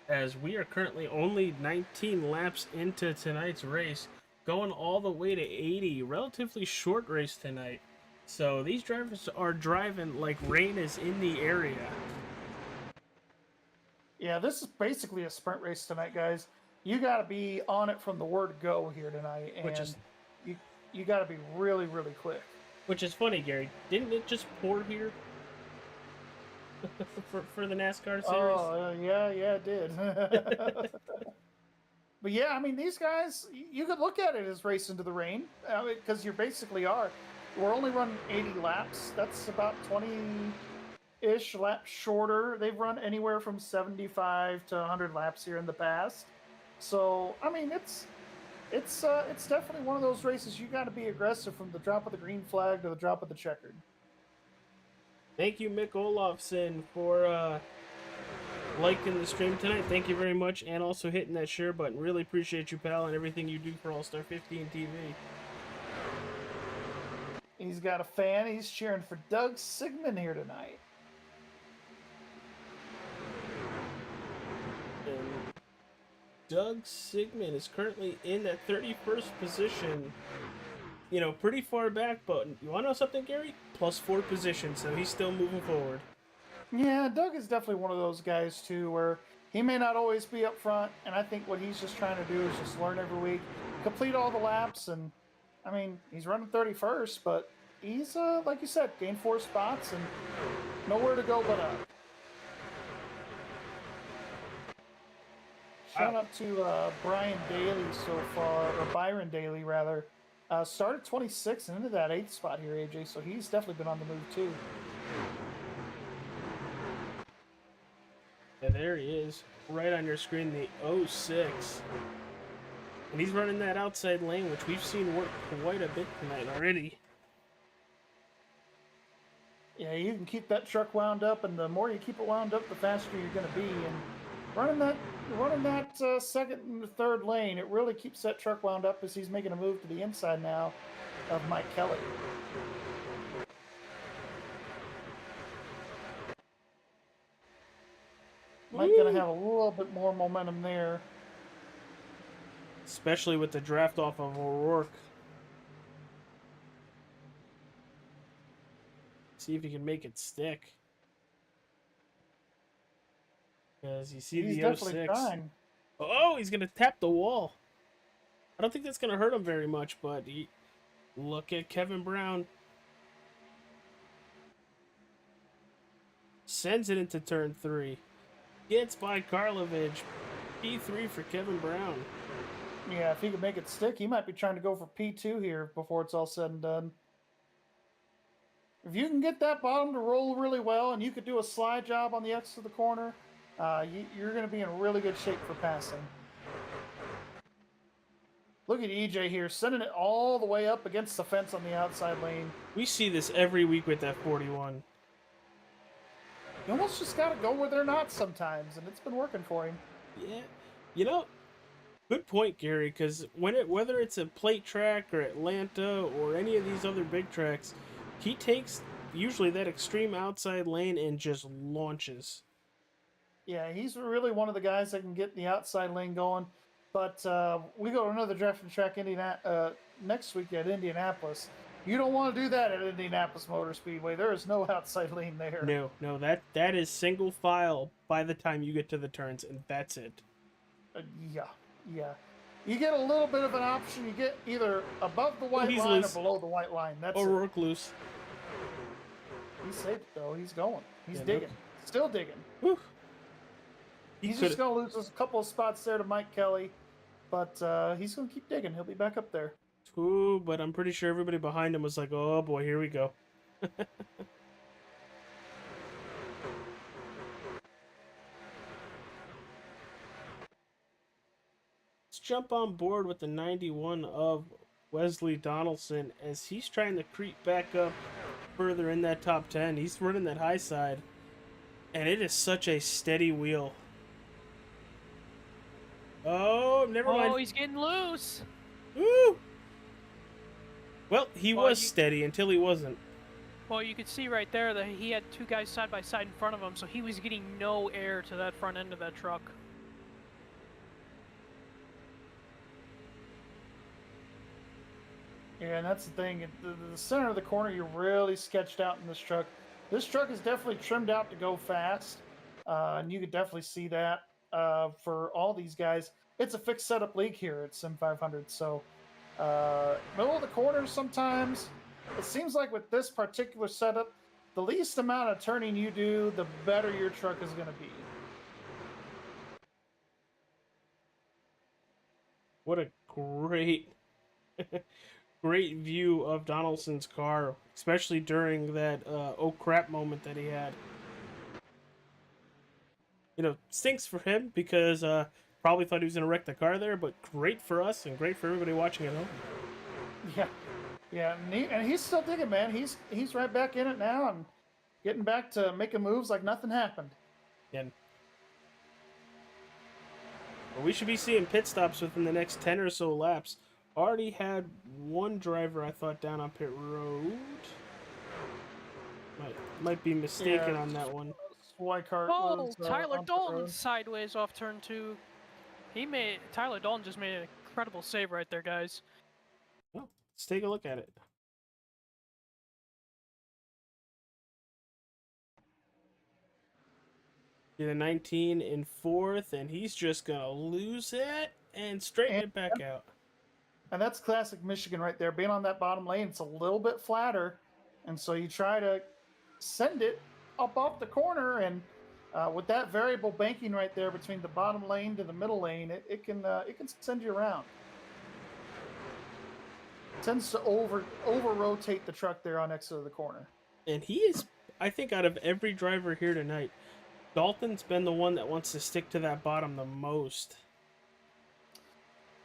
[SPEAKER 6] as we are currently only 19 laps into tonight's race, going all the way to 80. Relatively short race tonight, so these drivers are driving like rain is in the area.
[SPEAKER 3] Yeah, this is basically a sprint race tonight, guys. You got to be on it from the word go here tonight, and you got to be really, really quick.
[SPEAKER 6] Which is funny, Gary. Didn't it just pour here for the NASCAR series?
[SPEAKER 3] Oh, yeah, it did. But yeah, I mean, these guys, you could look at it as race into the rain, because you basically are. We're only running 80 laps. That's about 20-ish laps shorter. They've run anywhere from 75 to 100 laps here in the past. So, I mean, it's definitely one of those races you got to be aggressive from the drop of the green flag to the drop of the checkered.
[SPEAKER 6] Thank you, Mick Olofsson, for liking the stream tonight. Thank you very much, and also hitting that share button. Really appreciate you, pal, and everything you do for All-Star 15 TV.
[SPEAKER 3] He's got a fan. He's cheering for Doug Sigmund here tonight.
[SPEAKER 6] And Doug Sigmund is currently in that 31st position. You know, pretty far back, but you want to know something, Gary? +4 position, so he's still moving forward.
[SPEAKER 3] Yeah, Doug is definitely one of those guys, too, where he may not always be up front, and I think what he's just trying to do is just learn every week, complete all the laps, and, I mean, he's running 31st, but he's, like you said, gained 4 spots and nowhere to go but up. Shout out to Brian Daly so far, or Byron Daly, rather. Started 26th and into that 8th spot here, AJ, so he's definitely been on the move, too.
[SPEAKER 6] Yeah, there he is, right on your screen, the 06. And he's running that outside lane, which we've seen work quite a bit tonight already.
[SPEAKER 3] Yeah, you can keep that truck wound up, and the more you keep it wound up, the faster you're going to be. And running that second and third lane, it really keeps that truck wound up as he's making a move to the inside now of Mike Kelly. Mike going to have a little bit more momentum there.
[SPEAKER 6] Especially with the draft off of O'Rourke. See if he can make it stick. Because you see
[SPEAKER 3] He's
[SPEAKER 6] the
[SPEAKER 3] definitely
[SPEAKER 6] 06.
[SPEAKER 3] trying.
[SPEAKER 6] Oh, he's going to tap the wall. I don't think that's going to hurt him very much, but look at Kevin Brown. Sends it into turn 3. Gets by Karlovich. P3 for Kevin Brown.
[SPEAKER 3] Yeah, if he could make it stick, he might be trying to go for P2 here before it's all said and done. If you can get that bottom to roll really well and you could do a slide job on the exit of the corner, you're going to be in really good shape for passing. Look at EJ here, sending it all the way up against the fence on the outside lane.
[SPEAKER 6] We see this every week with that 41.
[SPEAKER 3] You almost just got to go where they're not sometimes, and it's been working for him.
[SPEAKER 6] Yeah. You know, good point, Gary, because whether it's a plate track or Atlanta or any of these other big tracks, he takes usually that extreme outside lane and just launches.
[SPEAKER 3] Yeah, he's really one of the guys that can get the outside lane going. But we go to another drafting track next week at Indianapolis. You don't want to do that at Indianapolis Motor Speedway. There is no outside lane there.
[SPEAKER 6] No, that is single file by the time you get to the turns, and that's it.
[SPEAKER 3] Yeah. You get a little bit of an option. You get either above the white line
[SPEAKER 6] loose.
[SPEAKER 3] or below the white line. That's
[SPEAKER 6] O'Rourke loose.
[SPEAKER 3] He saved it though. He's going. He's
[SPEAKER 6] Yeah,
[SPEAKER 3] digging. Still digging.
[SPEAKER 6] Whew.
[SPEAKER 3] He's just going to lose a couple of spots there to Mike Kelly, but he's going to keep digging. He'll be back up there.
[SPEAKER 6] Ooh, but I'm pretty sure everybody behind him was like, oh boy, here we go. Let's jump on board with the 91 of Wesley Donaldson as he's trying to creep back up further in that top 10. He's running that high side, and it is such a steady wheel. Oh, never mind.
[SPEAKER 7] Oh, he's getting loose.
[SPEAKER 6] Woo! Well, he was steady until he wasn't.
[SPEAKER 7] Well, you could see right there that he had two guys side by side in front of him, so he was getting no air to that front end of that truck.
[SPEAKER 3] Yeah, and that's the thing. The center of the corner, you're really sketched out in this truck. This truck is definitely trimmed out to go fast, and you could definitely see that for all these guys. It's a fixed setup league here at Sim500, so middle of the corner sometimes. It seems like with this particular setup, the least amount of turning you do, the better your truck is going to be.
[SPEAKER 6] What a great, great view of Donaldson's car, especially during that oh crap moment that he had. You know, stinks for him because probably thought he was going to wreck the car there, but great for us and great for everybody watching at home.
[SPEAKER 3] Yeah, and he's still digging, man. He's right back in it now and getting back to making moves like nothing happened.
[SPEAKER 6] And well, we should be seeing pit stops within the next 10 or so laps. Already had one driver, I thought, down on pit road. Might be mistaken on that one.
[SPEAKER 7] Oh, Tyler Dalton sideways off turn 2. Tyler Dalton just made an incredible save right there, guys.
[SPEAKER 6] Well, let's take a look at it. Get a 19 in 4th, and he's just going to lose it and straighten it back out.
[SPEAKER 3] And that's classic Michigan right there. Being on that bottom lane, it's a little bit flatter, and so you try to send it up off the corner, and with that variable banking right there between the bottom lane to the middle lane, it can send you around. It tends to over rotate the truck there on exit of the corner.
[SPEAKER 6] And he is, I think, out of every driver here tonight, Dalton's been the one that wants to stick to that bottom the most.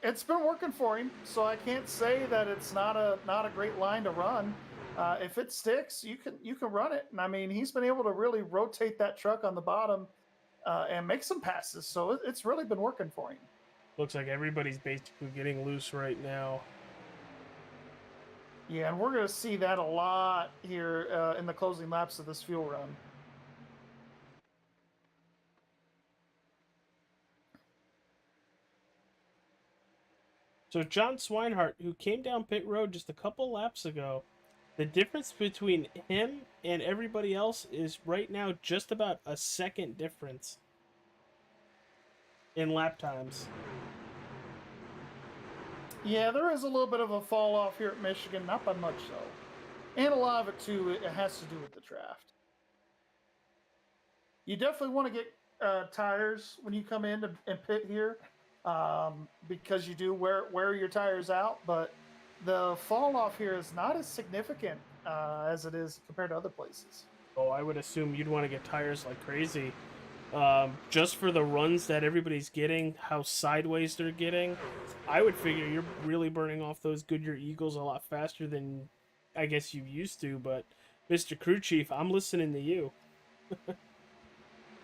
[SPEAKER 3] It's been working for him, so I can't say that it's not a great line to run. If it sticks, you can run it. And I mean, he's been able to really rotate that truck on the bottom and make some passes. So it's really been working for him.
[SPEAKER 6] Looks like everybody's basically getting loose right now.
[SPEAKER 3] Yeah, and we're going to see that a lot here in the closing laps of this fuel run.
[SPEAKER 6] So John Swinehart, who came down pit road just a couple laps ago, the difference between him and everybody else is right now just about a second difference in lap times.
[SPEAKER 3] Yeah, there is a little bit of a fall off here at Michigan, not by much so. And a lot of it, too, it has to do with the draft. You definitely want to get tires when you come in and pit here because you do wear your tires out, but the fall off here is not as significant as it is compared to other places.
[SPEAKER 6] Oh, I would assume you'd want to get tires like crazy. Just for the runs that everybody's getting, how sideways they're getting, I would figure you're really burning off those Goodyear Eagles a lot faster than I guess you used to, but Mr. Crew Chief, I'm listening to you.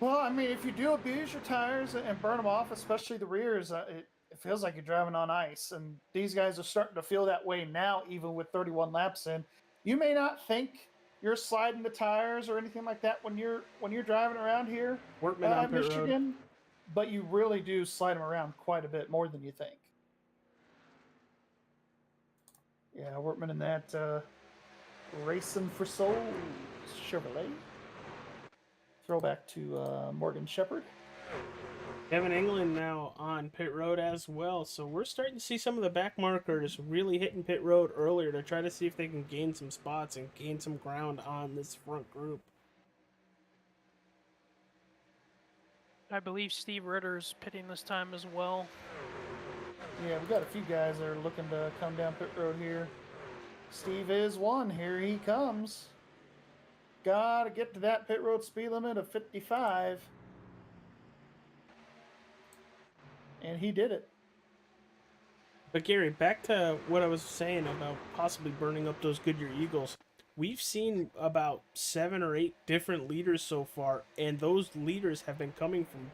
[SPEAKER 3] Well, I mean, if you do abuse your tires and burn them off, especially the rears, it feels like you're driving on ice. And these guys are starting to feel that way now, even with 31 laps in. You may not think you're sliding the tires or anything like that when you're driving around here at Michigan, but you really do slide them around quite a bit more than you think. Yeah, Workman in that Racing for Souls Chevrolet. Throwback to Morgan Shepherd.
[SPEAKER 6] Kevin England now on pit road as well. So we're starting to see some of the back markers really hitting pit road earlier to try to see if they can gain some spots and gain some ground on this front group.
[SPEAKER 7] I believe Steve Ritter's pitting this time as well.
[SPEAKER 3] Yeah, we got a few guys that are looking to come down pit road here. Steve is one. Here he comes. Gotta get to that pit road speed limit of 55. And he did it.
[SPEAKER 6] But Gary, back to what I was saying about possibly burning up those Goodyear Eagles. We've seen about 7 or 8 different leaders so far, and those leaders have been coming from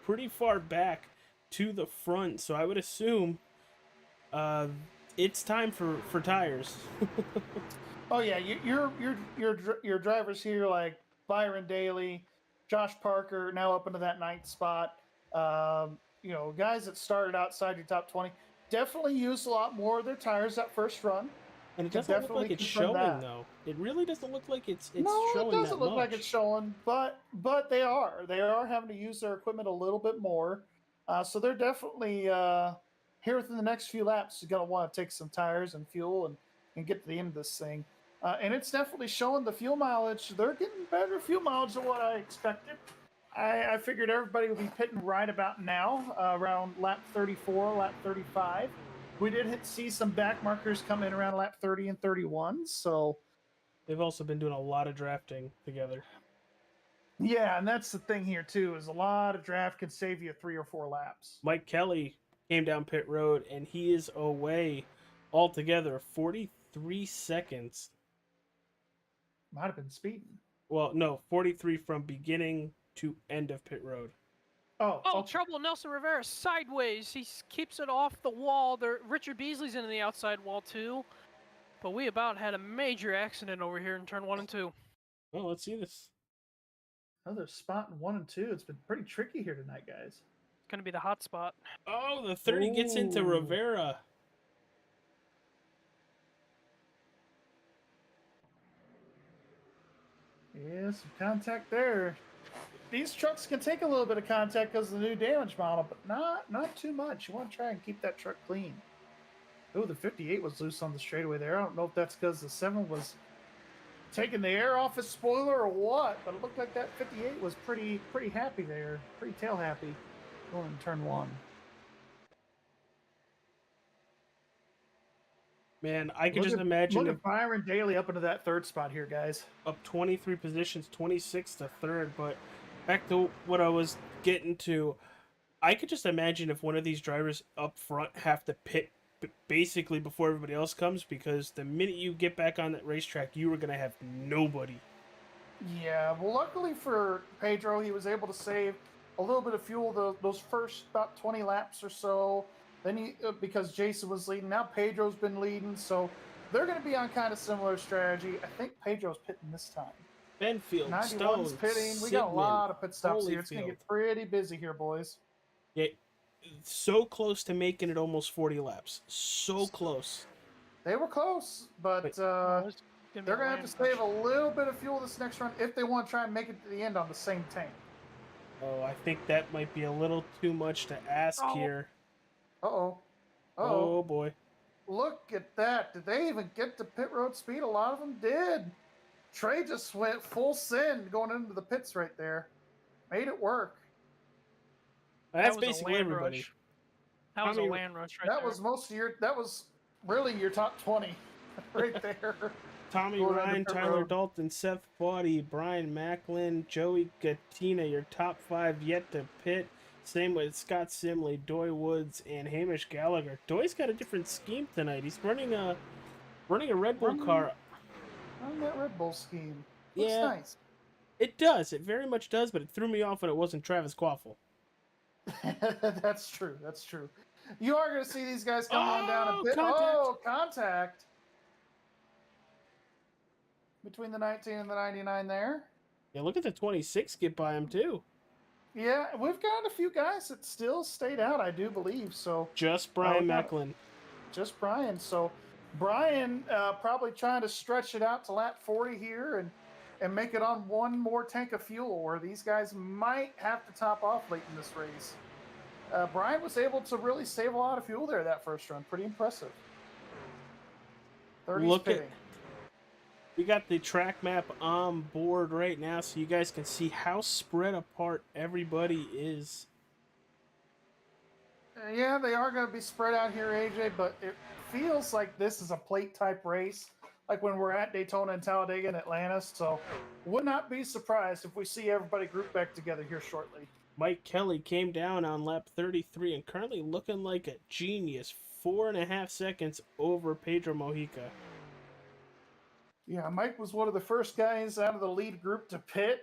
[SPEAKER 6] pretty far back to the front. So I would assume it's time for tires.
[SPEAKER 3] Oh yeah, your drivers here like Byron Daly, Josh Parker, now up into that 9th spot. Guys that started outside your top 20 definitely used a lot more of their tires that first run.
[SPEAKER 6] And it doesn't look like it's showing, though. It really doesn't look like it's showing.
[SPEAKER 3] No, it doesn't look
[SPEAKER 6] much.
[SPEAKER 3] like it's showing, but they are having to use their equipment a little bit more. So they're definitely here within the next few laps going to want to take some tires and fuel and get to the end of this thing. And it's definitely showing the fuel mileage. They're getting better fuel mileage than what I expected. I figured everybody would be pitting right about now, around lap 34, lap 35. We did see some back markers come in around lap 30 and 31, so...
[SPEAKER 6] They've also been doing a lot of drafting together.
[SPEAKER 3] Yeah, and that's the thing here, too, is a lot of draft can save you 3 or 4 laps.
[SPEAKER 6] Mike Kelly came down pit road, and he is away altogether 43 seconds.
[SPEAKER 3] Might have been speeding.
[SPEAKER 6] Well, no, 43 from beginning to end of pit road.
[SPEAKER 7] Oh, trouble. Nelson Rivera sideways. He keeps it off the wall. Richard Beasley's in the outside wall, too. But we about had a major accident over here in turn 1 and 2.
[SPEAKER 6] Well, let's see this.
[SPEAKER 3] Another spot in 1 and 2. It's been pretty tricky here tonight, guys.
[SPEAKER 7] It's going to be the hot spot.
[SPEAKER 6] Oh, the 30 gets into Rivera.
[SPEAKER 3] Yeah, some contact there. These trucks can take a little bit of contact because of the new damage model, but not too much. You want to try and keep that truck clean. Oh, the 58 was loose on the straightaway there. I don't know if that's because the 7 was taking the air off his spoiler or what, but it looked like that 58 was pretty happy there. Pretty tail happy going in turn 1.
[SPEAKER 6] Man, I could just imagine...
[SPEAKER 3] Look at Byron Daly up into that 3rd spot here, guys.
[SPEAKER 6] Up 23 positions, 26 to 3rd, but back to what I was getting to, I could just imagine if one of these drivers up front have to pit basically before everybody else comes, because the minute you get back on that racetrack, you were going to have nobody.
[SPEAKER 3] Yeah, well, luckily for Pedro, he was able to save a little bit of fuel those first about 20 laps or so. Then because Jason was leading, now Pedro's been leading, so they're going to be on kind of similar strategy. I think Pedro's pitting this time.
[SPEAKER 6] Benfield,
[SPEAKER 3] 91's
[SPEAKER 6] Stones,
[SPEAKER 3] pitting. We got a lot of pit stops here. It's going to
[SPEAKER 6] Holyfield.
[SPEAKER 3] get pretty busy here, boys.
[SPEAKER 6] Yeah, so close to making it almost 40 laps. So close.
[SPEAKER 3] They were close, but they're going to have to save a little bit of fuel this next run if they want to try and make it to the end on the same tank.
[SPEAKER 6] Oh, I think that might be a little too much to ask here.
[SPEAKER 3] Uh-oh.
[SPEAKER 6] Oh, boy.
[SPEAKER 3] Look at that. Did they even get to pit road speed? A lot of them did. Trey just went full send going into the pits right there. Made it work.
[SPEAKER 6] That's basically everybody.
[SPEAKER 7] Rush. That was a land rush right
[SPEAKER 3] there. That was really your top 20 right there.
[SPEAKER 6] Tommy Ryan, Tyler Dalton, Seth Baudy, Brian Macklin, Joey Gattina, your top 5 yet to pit. Same with Scott Simley, Doy Woods, and Hamish Gallagher. Doy's got a different scheme tonight. He's running a Red Bull car.
[SPEAKER 3] On that Red Bull scheme. Looks nice.
[SPEAKER 6] It does. It very much does, but it threw me off when it wasn't Travis Quaffle.
[SPEAKER 3] That's true. That's true. You are going to see these guys come on down a bit.
[SPEAKER 6] Contact.
[SPEAKER 3] Oh, contact. Between the 19 and the 99 there.
[SPEAKER 6] Yeah, look at the 26 get by him, too.
[SPEAKER 3] Yeah, we've got a few guys that still stayed out, I do believe. So
[SPEAKER 6] just Brian Macklin.
[SPEAKER 3] Just Brian. So Brian probably trying to stretch it out to lap 40 here and make it on one more tank of fuel, where these guys might have to top off late in this race. Brian was able to really save a lot of fuel there that first run. Pretty impressive. 30's
[SPEAKER 6] Look
[SPEAKER 3] pitting.
[SPEAKER 6] We got the track map on board right now so you guys can see how spread apart everybody is.
[SPEAKER 3] Yeah, they are going to be spread out here, AJ, but it feels like this is a plate type race, like when we're at Daytona and Talladega and Atlanta. So would not be surprised if we see everybody grouped back together here shortly.
[SPEAKER 6] Mike Kelly came down on lap 33 and currently looking like a genius, 4.5 seconds over Pedro Mojica.
[SPEAKER 3] Yeah, Mike was one of the first guys out of the lead group to pit.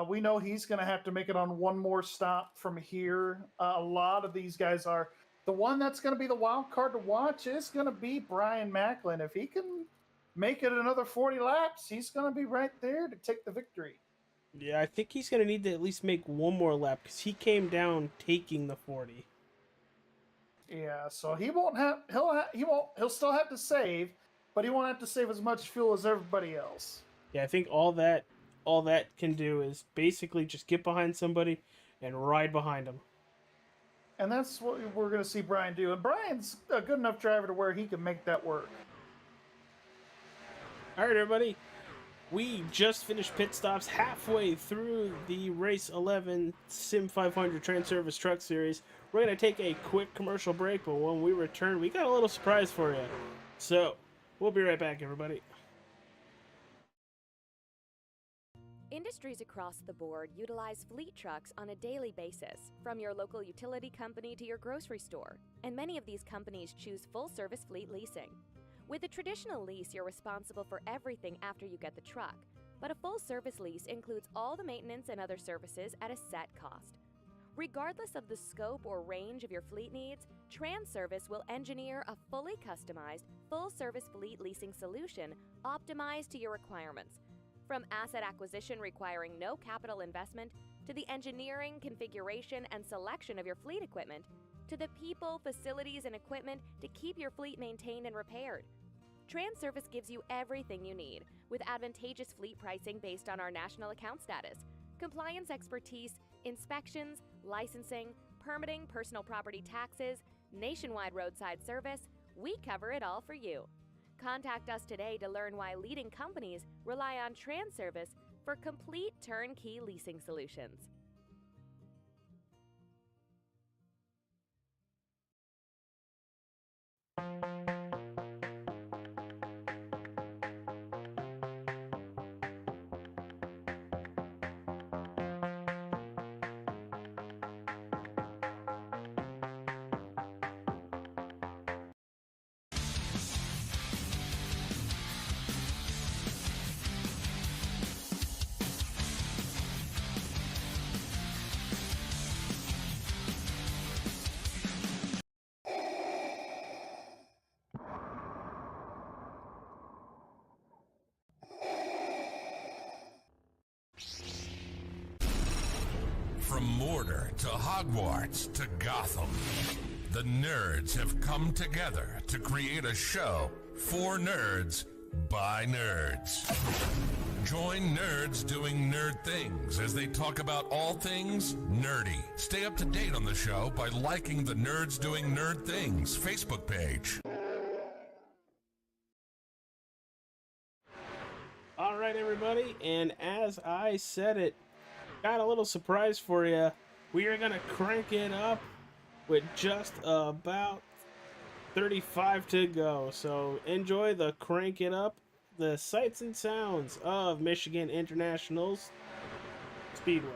[SPEAKER 3] We know he's going to have to make it on one more stop from here. A lot of these guys are. The one that's going to be the wild card to watch is going to be Brian Macklin. If he can make it another 40 laps, he's going to be right there to take the victory.
[SPEAKER 6] Yeah, I think he's going to need to at least make one more lap because he came down taking the 40.
[SPEAKER 3] Yeah, so he won't have. He'll still have to save, but he won't have to save as much fuel as everybody else.
[SPEAKER 6] Yeah, I think all that can do is basically just get behind somebody and ride behind them.
[SPEAKER 3] And that's what we're going to see Brian do. And Brian's a good enough driver to where he can make that work.
[SPEAKER 6] All right, everybody. We just finished pit stops halfway through the Race 11 Sim500 TranService Truck Series. We're going to take a quick commercial break, but when we return, we got a little surprise for you. So, we'll be right back, everybody.
[SPEAKER 2] Industries across the board utilize fleet trucks on a daily basis, from your local utility company to your grocery store, and many of these companies choose full-service fleet leasing. With a traditional lease, you're responsible for everything after you get the truck, but a full-service lease includes all the maintenance and other services at a set cost. Regardless of the scope or range of your fleet needs, TranService will engineer a fully customized, full-service fleet leasing solution optimized to your requirements. From asset acquisition requiring no capital investment, to the engineering, configuration, and selection of your fleet equipment, to the people, facilities, and equipment to keep your fleet maintained and repaired. TranService gives you everything you need, with advantageous fleet pricing based on our national account status, compliance expertise, inspections, licensing, permitting, personal property taxes, nationwide roadside service. We cover it all for you. Contact us today to learn why leading companies rely on TranService for complete turnkey leasing solutions.
[SPEAKER 1] From Mordor to Hogwarts to Gotham, the nerds have come together to create a show for nerds by nerds. Join nerds doing nerd things as they talk about all things nerdy. Stay up to date on the show by liking the Nerds Doing Nerd Things Facebook page.
[SPEAKER 6] All right, everybody, and as I said it, got a little surprise for you. We are going to crank it up with just about 35 to go. So enjoy the crank it up, the sights and sounds of Michigan International's Speedway.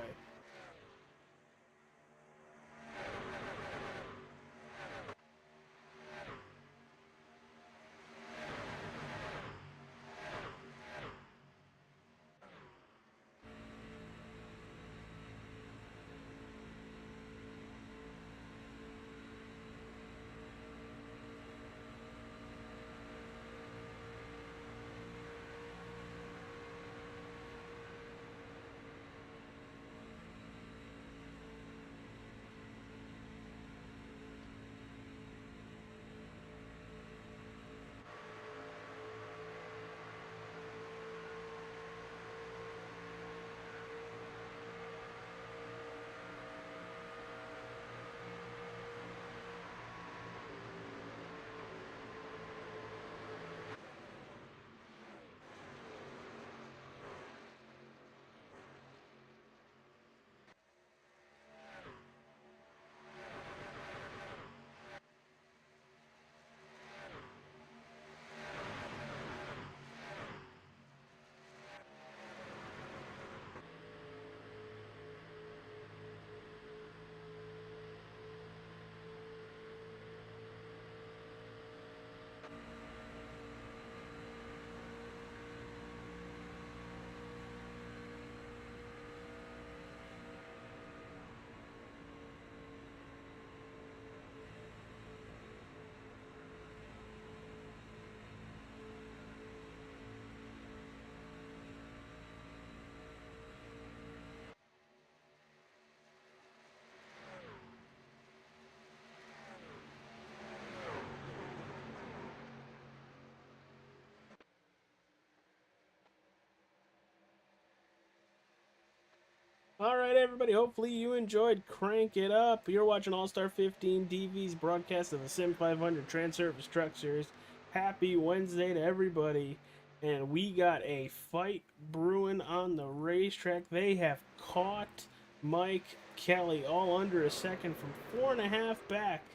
[SPEAKER 6] All right, everybody. Hopefully you enjoyed Crank It Up. You're watching All-Star 15 TV's broadcast of the Sim500 TranService Truck Series. Happy Wednesday to everybody. And we got a fight brewing on the racetrack. They have caught Mike Kelly all under a second from 4.5 back.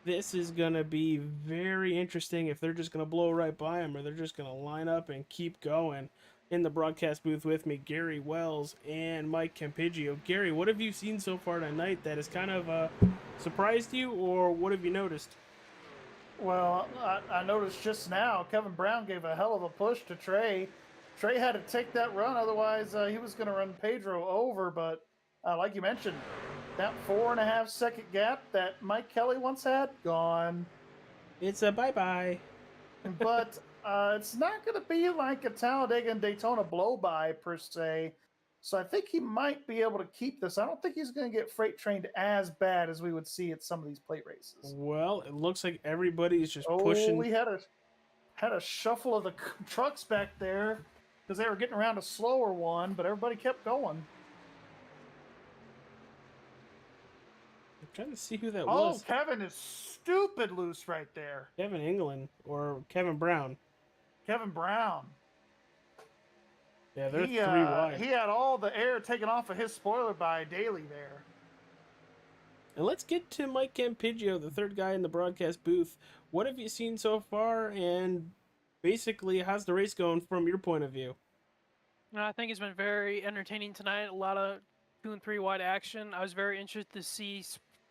[SPEAKER 6] This is going to be very interesting if they're just going to blow right by him or they're just going to line up and keep going. In the broadcast booth with me, Gary Wells and Mike Campiggio. Gary, what have you seen so far tonight that has kind of surprised you, or what have you noticed?
[SPEAKER 3] Well, I noticed just now Kevin Brown gave a hell of a push to Trey. Trey had to take that run, otherwise he was going to run Pedro over. But like you mentioned, that 4.5 second gap that Mike Kelly once had, gone.
[SPEAKER 6] It's a bye-bye.
[SPEAKER 3] But it's not going to be like a Talladega and Daytona blow-by, per se. So I think he might be able to keep this. I don't think he's going to get freight trained as bad as we would see at some of these plate races.
[SPEAKER 6] Well, it looks like everybody's just pushing.
[SPEAKER 3] We had a shuffle of the trucks back there because they were getting around a slower one, but everybody kept going.
[SPEAKER 6] I'm trying to see who that
[SPEAKER 3] Oh,
[SPEAKER 6] was.
[SPEAKER 3] Kevin is stupid loose right there.
[SPEAKER 6] Kevin England or Kevin Brown?
[SPEAKER 3] Kevin Brown.
[SPEAKER 6] Yeah, they're 3 wide.
[SPEAKER 3] He had all the air taken off of his spoiler by Daly there.
[SPEAKER 6] And let's get to Mike Campiggio, the third guy in the broadcast booth. What have you seen so far, and basically, how's the race going from your point of view?
[SPEAKER 7] I think it's been very entertaining tonight. A lot of 2 and 3 wide action. I was very interested to see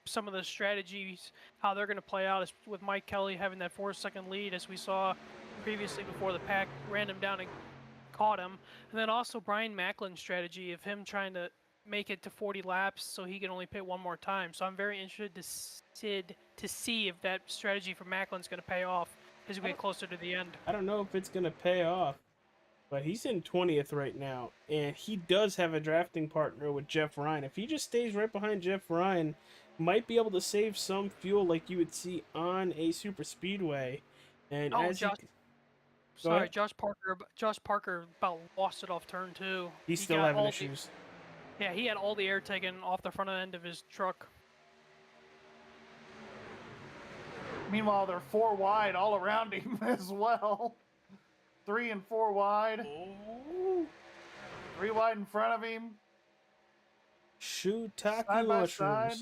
[SPEAKER 7] some of the strategies, how they're going to play out, with Mike Kelly having that 4-second lead, as we saw previously before the pack ran him down and caught him. And then also Brian Macklin's strategy of him trying to make it to 40 laps so he can only pit one more time. So I'm very interested to see if that strategy for Macklin's going to pay off as we get closer to the end.
[SPEAKER 6] I don't know if it's going to pay off, but he's in 20th right now, and he does have a drafting partner with Jeff Ryan. If he just stays right behind Jeff Ryan, might be able to save some fuel like you would see on a super speedway. And Josh
[SPEAKER 7] Parker about lost it off turn 2.
[SPEAKER 6] He's still having issues.
[SPEAKER 7] Yeah, he had all the air taken off the front end of his truck.
[SPEAKER 3] Meanwhile, they're 4 wide all around him as well. 3 and 4 wide.
[SPEAKER 6] Oh.
[SPEAKER 3] 3 wide in front of him.
[SPEAKER 6] Shiitake
[SPEAKER 3] Side by
[SPEAKER 6] mushrooms.
[SPEAKER 3] side.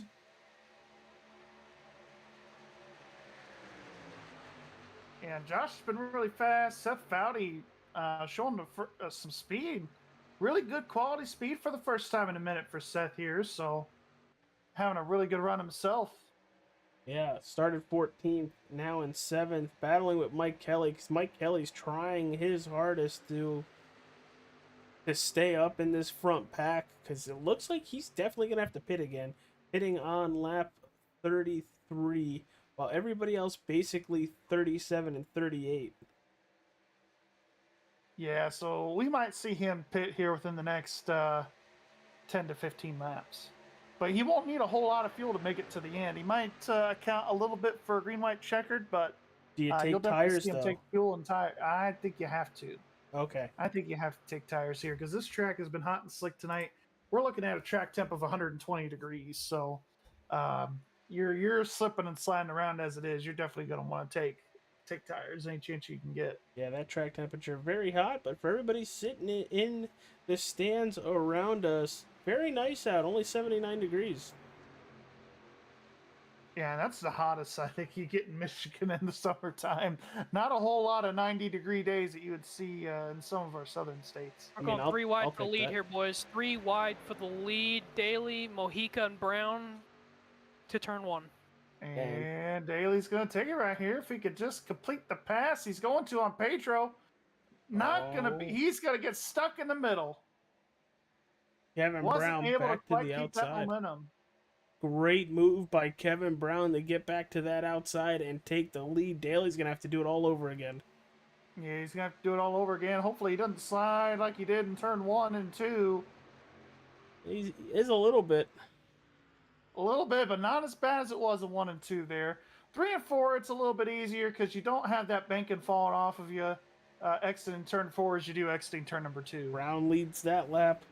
[SPEAKER 3] And Josh has been really fast. Seth Foudy showing some speed. Really good quality speed for the first time in a minute for Seth here. So having a really good run himself.
[SPEAKER 6] Yeah, started 14th, now in 7th, battling with Mike Kelly, because Mike Kelly's trying his hardest to stay up in this front pack, because it looks like he's definitely going to have to pit again, pitting on lap 33, while everybody else basically 37 and 38.
[SPEAKER 3] Yeah, so we might see him pit here within the next 10 to 15 laps. But he won't need a whole lot of fuel to make it to the end. He might account a little bit for green, white, checkered, but
[SPEAKER 6] do you take
[SPEAKER 3] you'll
[SPEAKER 6] tires,
[SPEAKER 3] see him
[SPEAKER 6] though?
[SPEAKER 3] take fuel and tire. I think you have to.
[SPEAKER 6] Okay.
[SPEAKER 3] I think you have to take tires here because this track has been hot and slick tonight. We're looking at a track temp of 120 degrees, so you're slipping and sliding around as it is. You're definitely going to want to take tires any chance you can get.
[SPEAKER 6] Yeah, that track temperature very hot, but for everybody sitting in the stands around us, very nice out, only 79 degrees.
[SPEAKER 3] Yeah, that's the hottest I think you get in Michigan in the summertime. Not a whole lot of 90-degree days that you would see in some of our southern states.
[SPEAKER 7] We're going 3 wide for the lead here, boys. 3 wide for the lead. Daly, Mojica, and Brown to turn 1.
[SPEAKER 3] And Daly's going to take it right here. If he could just complete the pass he's going to on Pedro. He's going to get stuck in the middle.
[SPEAKER 6] Kevin Brown back to the outside. Great move by Kevin Brown to get back to that outside and take the lead. Daly's going to have to do it all over again.
[SPEAKER 3] Yeah, he's going to have to do it all over again. Hopefully he doesn't slide like he did in turn 1 and 2.
[SPEAKER 6] He is a little bit.
[SPEAKER 3] A little bit, but not as bad as it was in 1 and 2 there. 3 and 4, it's a little bit easier because you don't have that banking falling off of you exiting turn 4 as you do exiting turn number 2.
[SPEAKER 6] Brown leads that lap.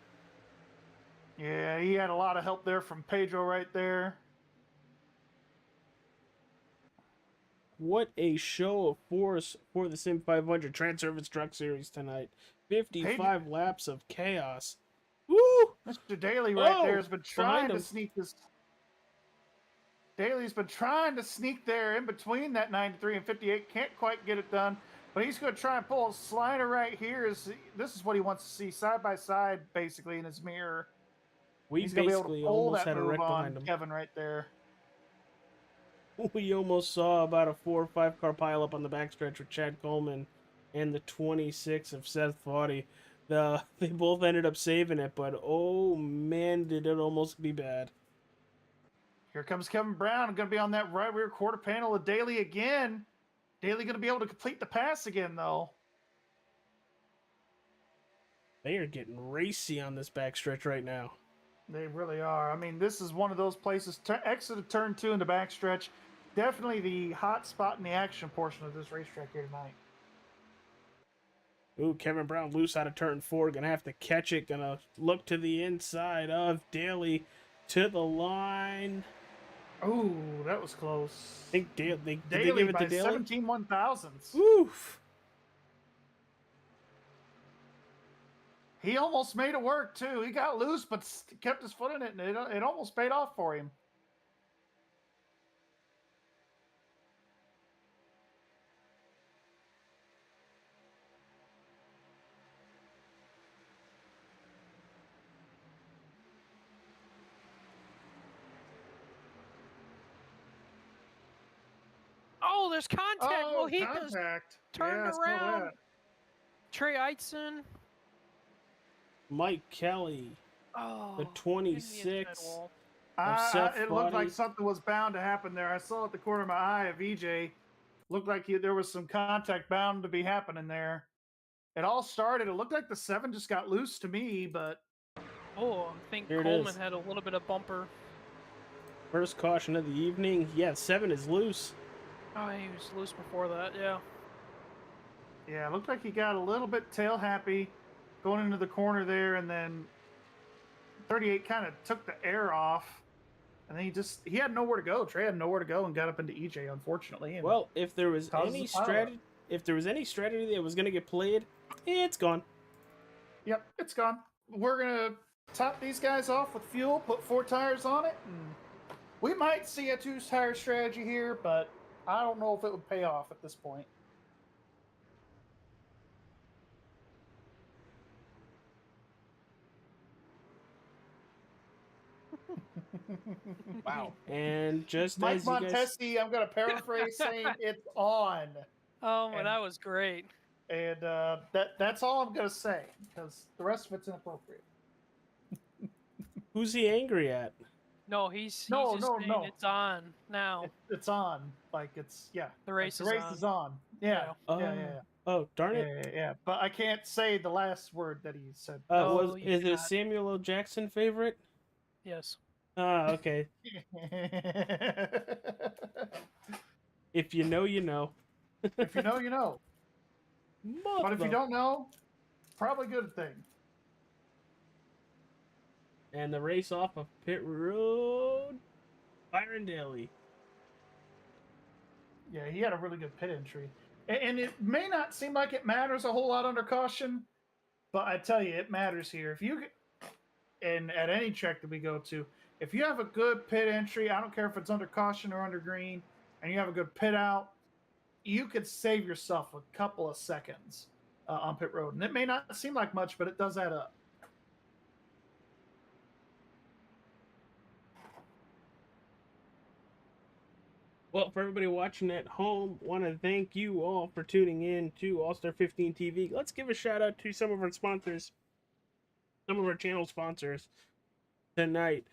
[SPEAKER 3] Yeah, he had a lot of help there from Pedro right there.
[SPEAKER 6] What a show of force for the Sim500 TranService Truck Series tonight. 55 laps of chaos. Woo!
[SPEAKER 3] Mr. Daly right there
[SPEAKER 6] Oh,
[SPEAKER 3] has been
[SPEAKER 6] behind
[SPEAKER 3] trying to
[SPEAKER 6] him.
[SPEAKER 3] sneak this. Daly's been trying to sneak there in between that 93 and 58. Can't quite get it done. But he's going to try and pull a slider right here. This is what he wants to see side by side, basically, in his mirror. He's going to be able to pull
[SPEAKER 6] almost
[SPEAKER 3] that
[SPEAKER 6] had a
[SPEAKER 3] move
[SPEAKER 6] wreck
[SPEAKER 3] on
[SPEAKER 6] behind him.
[SPEAKER 3] Kevin right there.
[SPEAKER 6] We almost saw about a 4 or 5 car pileup on the backstretch with Chad Coleman and the 26 of Seth Foddy. They both ended up saving it, but oh man, did it almost be bad.
[SPEAKER 3] Here comes Kevin Brown. Going to be on that right rear quarter panel of Daly again. Daly going to be able to complete the pass again, though.
[SPEAKER 6] They are getting racy on this backstretch right now.
[SPEAKER 3] They really are. I mean, this is one of those places. Exit of turn 2 in the backstretch. Definitely the hot spot in the action portion of this racetrack here tonight.
[SPEAKER 6] Ooh, Kevin Brown loose out of turn 4. Gonna have to catch it. Gonna look to the inside of Daly to the line.
[SPEAKER 3] Ooh, that was close.
[SPEAKER 6] I think Daly, did they
[SPEAKER 3] Daly
[SPEAKER 6] give it
[SPEAKER 3] by
[SPEAKER 6] to Daly?
[SPEAKER 3] 17 1,000ths.
[SPEAKER 6] Oof.
[SPEAKER 3] He almost made it work, too. He got loose, but kept his foot in it, and it almost paid off for him.
[SPEAKER 7] Oh, there's contact.
[SPEAKER 3] Oh,
[SPEAKER 7] Mohika's
[SPEAKER 3] contact.
[SPEAKER 7] turned
[SPEAKER 3] Yeah, I saw
[SPEAKER 7] around.
[SPEAKER 3] that.
[SPEAKER 7] Trey Eitzen.
[SPEAKER 6] Mike Kelly,
[SPEAKER 7] Oh,
[SPEAKER 6] the
[SPEAKER 7] in the
[SPEAKER 6] 26.
[SPEAKER 7] inside wall.
[SPEAKER 6] Seth
[SPEAKER 3] It looked like
[SPEAKER 6] Foddy.
[SPEAKER 3] something was bound to happen there. I saw at the corner of my eye of EJ. Looked like there was some contact bound to be happening there. It all started. It looked like the 7 just got loose to me, but
[SPEAKER 7] Oh, I think
[SPEAKER 6] Here it
[SPEAKER 7] Coleman
[SPEAKER 6] is.
[SPEAKER 7] had a little bit of bumper.
[SPEAKER 6] First caution of the evening. Yeah, 7 is loose.
[SPEAKER 7] Oh, he was loose before that, yeah.
[SPEAKER 3] yeah, it looked like he got a little bit tail happy going into the corner there, and then 38 kind of took the air off. And then he had nowhere to go. Trey had nowhere to go and got up into EJ, unfortunately. And
[SPEAKER 6] Well, if there was
[SPEAKER 3] causes
[SPEAKER 6] any
[SPEAKER 3] a pileup.
[SPEAKER 6] strategy that was gonna get played, it's gone.
[SPEAKER 3] Yep, it's gone. We're gonna top these guys off with fuel, put 4 tires on it, and we might see a 2-tire strategy here, but I don't know if it would pay off at this point.
[SPEAKER 6] Wow. And just
[SPEAKER 3] Mike
[SPEAKER 6] as you guys,
[SPEAKER 3] Montesi, I'm gonna paraphrase saying it's on.
[SPEAKER 7] Oh, well,
[SPEAKER 3] And-
[SPEAKER 7] that was great.
[SPEAKER 3] And that's all I'm gonna say, because the rest of it's inappropriate.
[SPEAKER 6] who's he angry at?
[SPEAKER 7] No, he's
[SPEAKER 3] No,
[SPEAKER 7] just
[SPEAKER 3] no,
[SPEAKER 7] saying
[SPEAKER 3] no.
[SPEAKER 7] it's on now.
[SPEAKER 3] It's on. Like it's
[SPEAKER 7] The
[SPEAKER 3] like
[SPEAKER 7] race
[SPEAKER 3] the
[SPEAKER 7] is
[SPEAKER 3] race
[SPEAKER 7] on.
[SPEAKER 3] is on. Yeah.
[SPEAKER 6] Oh,
[SPEAKER 3] Yeah.
[SPEAKER 6] oh, darn it!
[SPEAKER 3] Yeah. But I can't say the last word that he said.
[SPEAKER 7] No, you
[SPEAKER 6] Is it a
[SPEAKER 7] cannot.
[SPEAKER 6] Samuel L. Jackson favorite?
[SPEAKER 7] Yes.
[SPEAKER 6] Ah, okay. If you know, you know.
[SPEAKER 3] If you know, you know. But if you don't know, probably a good thing.
[SPEAKER 6] And the race off of pit road, Byron Daly.
[SPEAKER 3] Yeah, he had a really good pit entry. And it may not seem like it matters a whole lot under caution, but I tell you, it matters here. If you, and at any track that we go to, if you have a good pit entry, I don't care if it's under caution or under green, and you have a good pit out, you could save yourself a couple of seconds on pit road. And it may not seem like much, but it does add up.
[SPEAKER 6] Well, for everybody watching at home, want to thank you all for tuning in to All-Star 15 TV. Let's give a shout out to some of our sponsors, some of our channel sponsors tonight.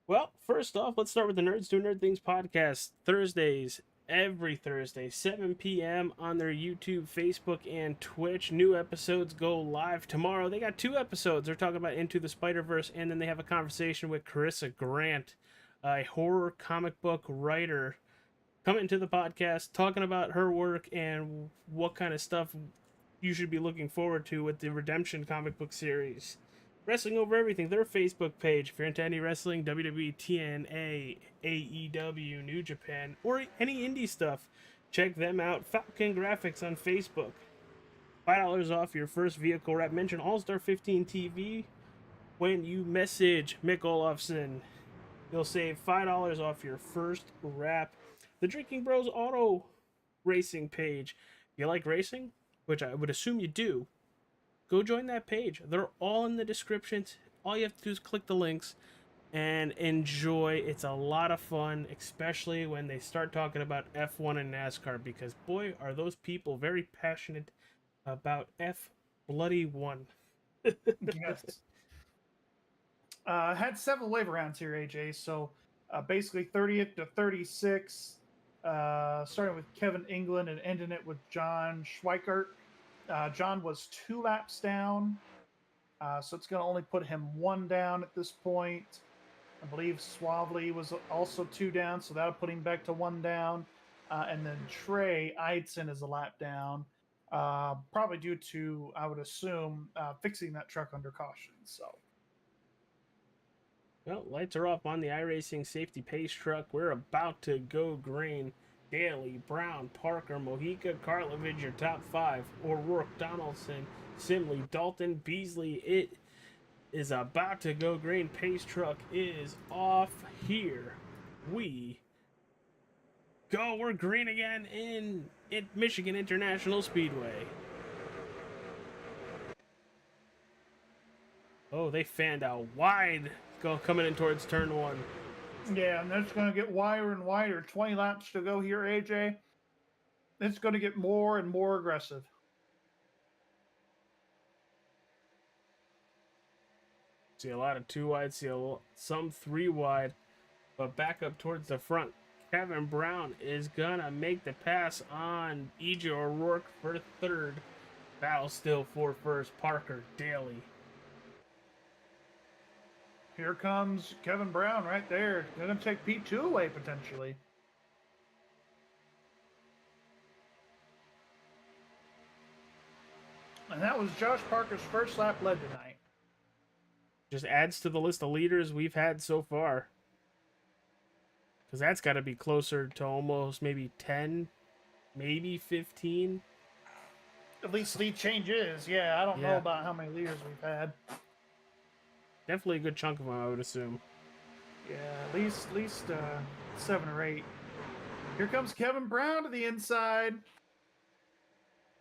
[SPEAKER 6] Well, first off, let's start with the Nerds Do Nerd Things podcast. Thursdays, every Thursday, 7 p.m. on their YouTube, Facebook, and Twitch. New episodes go live tomorrow. They got 2 episodes. They're talking about Into the Spider-Verse, and then they have a conversation with Carissa Grant, a horror comic book writer, coming into the podcast, talking about her work and what kind of stuff you should be looking forward to with the Redemption comic book series. Wrestling Over Everything, their Facebook page. If you're into any wrestling, WWE, TNA, AEW, New Japan, or any indie stuff, check them out. Falcon Grafix on Facebook. $5 off your first vehicle wrap. Mention All-Star 15 TV when you message Mick Olofsson. You'll save $5 off your first wrap. The Drinking Bros Auto Racing page. If you like racing, which I would assume you do, go join that page. They're all in the descriptions. All you have to do is click the links and enjoy. It's a lot of fun, especially when they start talking about F1 and NASCAR, because boy, are those people very passionate about F1.
[SPEAKER 3] Yes. Had 7 waiver rounds here, AJ. So basically 30th to 36, starting with Kevin England and ending it with John Schweikert. John was 2 laps down, so it's going to only put him 1 down at this point. I believe Suavely was also 2 down, so that'll put him back to 1 down. And then Trey Eidson is a lap down, probably due to, I would assume, fixing that truck under caution. So.
[SPEAKER 6] Well, lights are off on the iRacing safety pace truck. We're about to go green. Daly, Brown, Parker, Mojica, Karlovich, your top 5. O'Rourke, Donaldson, Simley, Dalton, Beasley. It is about to go green. Pace truck is off. Here we go. We're green again in Michigan International Speedway. Oh, they fanned out wide coming in towards turn 1.
[SPEAKER 3] Yeah, and that's going to get wider and wider. 20 laps to go here, AJ. It's going to get more and more aggressive.
[SPEAKER 6] See a lot of 2 wide, some 3 wide, but back up towards the front. Kevin Brown is going to make the pass on E.J. O'Rourke for 3rd. Battle still for 1st. Parker, Daly.
[SPEAKER 3] Here comes Kevin Brown right there. They're going to take P2 away, potentially. And that was Josh Parker's first lap led tonight.
[SPEAKER 6] Just adds to the list of leaders we've had so far. Because that's got to be closer to almost maybe 10, maybe 15.
[SPEAKER 3] At least lead changes. Yeah, I don't know about how many leaders we've had.
[SPEAKER 6] Definitely a good chunk of them, I would assume.
[SPEAKER 3] Yeah, at least 7 or 8. Here comes Kevin Brown to the inside.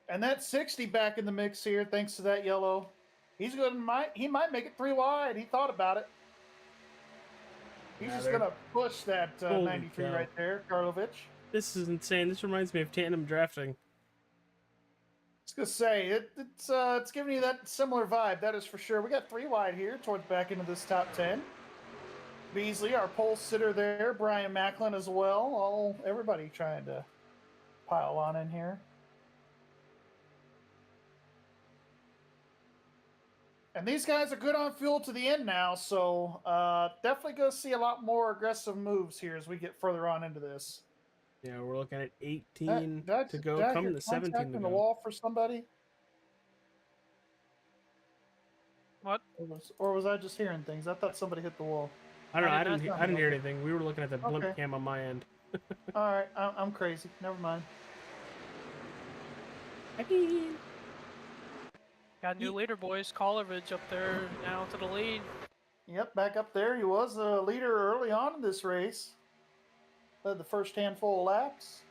[SPEAKER 3] And that 60 back in the mix here, thanks to that yellow. He might make it 3 wide. He thought about it. He's just going to push that 93 right there, Karlovich.
[SPEAKER 6] This is insane. This reminds me of tandem drafting.
[SPEAKER 3] I was gonna say it's giving you that similar vibe. That is for sure. We got 3 wide here towards back into this top 10. Beasley, our pole sitter there. Brian Macklin as well. Everybody trying to pile on in here. And these guys are good on fuel to the end now, so definitely gonna see a lot more aggressive moves here as we get further on into this.
[SPEAKER 6] Yeah, we're looking at 18 to go. Come to 17 to
[SPEAKER 3] go.
[SPEAKER 6] go.
[SPEAKER 3] The wall for somebody.
[SPEAKER 7] What?
[SPEAKER 3] Or was I just hearing things? I thought somebody hit the wall.
[SPEAKER 6] I don't know. I didn't hear anything. We were looking at the blimp cam on my end.
[SPEAKER 3] All right, I'm crazy. Never mind.
[SPEAKER 7] Got a new leader, boys. Karlovich up there now to the lead.
[SPEAKER 3] Yep, back up there. He was a leader early on in this race. Led the first handful of laps.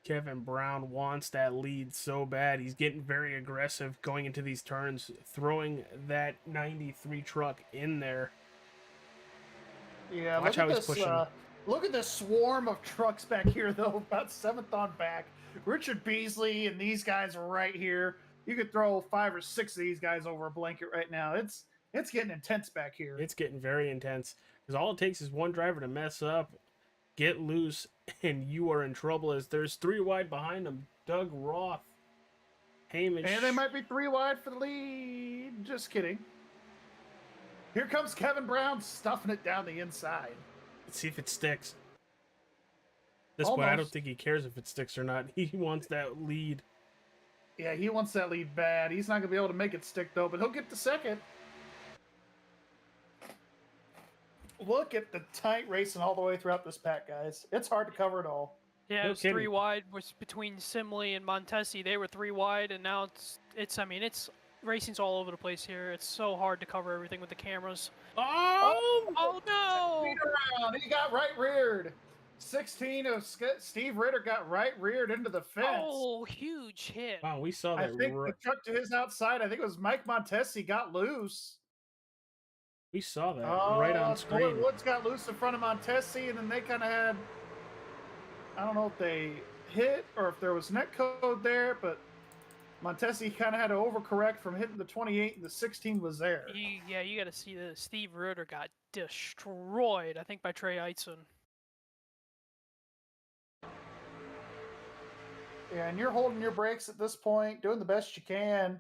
[SPEAKER 6] Kevin Brown wants that lead so bad. He's getting very aggressive going into these turns, throwing that 93 truck in there.
[SPEAKER 3] Yeah,
[SPEAKER 6] watch how he's pushing.
[SPEAKER 3] Look at this swarm of trucks back here, though. About 7th on back. Richard Beasley and these guys are right here. You could throw 5 or 6 of these guys over a blanket right now. It's getting intense back here.
[SPEAKER 6] It's getting very intense. Because all it takes is one driver to mess up, get loose, and you are in trouble as there's 3 wide behind them. Doug Roth, Hamish.
[SPEAKER 3] And they might be 3 wide for the lead. Just kidding. Here comes Kevin Brown stuffing it down the inside.
[SPEAKER 6] Let's see if it sticks. This way, I don't
[SPEAKER 3] Almost.
[SPEAKER 6] think he cares if it sticks or not. He wants that lead.
[SPEAKER 3] Yeah, he wants that lead bad. He's not going to be able to make it stick, though, but he'll get the second. Look at the tight racing all the way throughout this pack, guys. It's hard to cover it all.
[SPEAKER 7] Yeah,
[SPEAKER 6] No
[SPEAKER 7] it was
[SPEAKER 6] kidding.
[SPEAKER 7] 3 wide was between Simley and Montesi. They were 3 wide, and now it's racing's all over the place here. It's so hard to cover everything with the cameras.
[SPEAKER 6] Oh!
[SPEAKER 7] No!
[SPEAKER 3] Speed around. He got right reared. 16 of Steve Ritter got right reared into the fence.
[SPEAKER 7] Oh, huge hit.
[SPEAKER 6] Wow, we saw
[SPEAKER 3] I
[SPEAKER 6] that.
[SPEAKER 3] think the truck to his outside, I think it was Mike Montesi, got loose.
[SPEAKER 6] We saw that right on screen.
[SPEAKER 3] Woods got loose in front of Montesi, and then they kind of had, I don't know if they hit or if there was net code there, but Montesi kind of had to overcorrect from hitting the 28, and the 16 was there.
[SPEAKER 7] Yeah, you got to see this. Steve Ritter got destroyed, I think, by Trey Eitzen.
[SPEAKER 3] Yeah, and you're holding your brakes at this point, doing the best you can.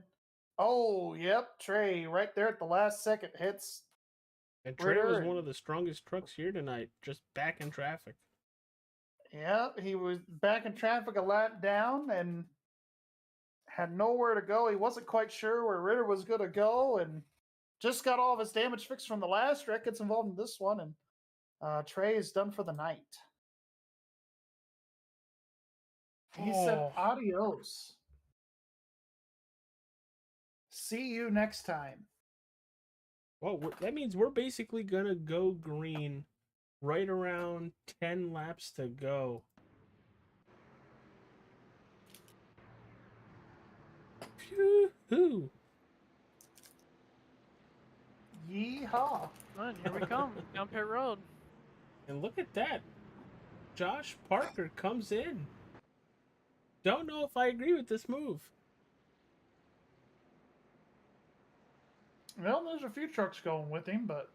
[SPEAKER 3] Oh, yep, Trey, right there at the last second hits.
[SPEAKER 6] And Trey was
[SPEAKER 3] Ritter.
[SPEAKER 6] one of the strongest trucks here tonight, just back in traffic.
[SPEAKER 3] Yeah, he was back in traffic a lap down and had nowhere to go. He wasn't quite sure where Ritter was going to go and just got all of his damage fixed from the last wreck. Gets involved in this one, and Trey is done for the night. He said adios. See you next time.
[SPEAKER 6] Well, that means we're basically going to go green right around 10 laps to go. Phew-hoo.
[SPEAKER 3] Yeehaw.
[SPEAKER 7] And here we come, down pit road.
[SPEAKER 6] And look at that. Josh Parker comes in. Don't know if I agree with this move.
[SPEAKER 3] Well, there's a few trucks going with him, but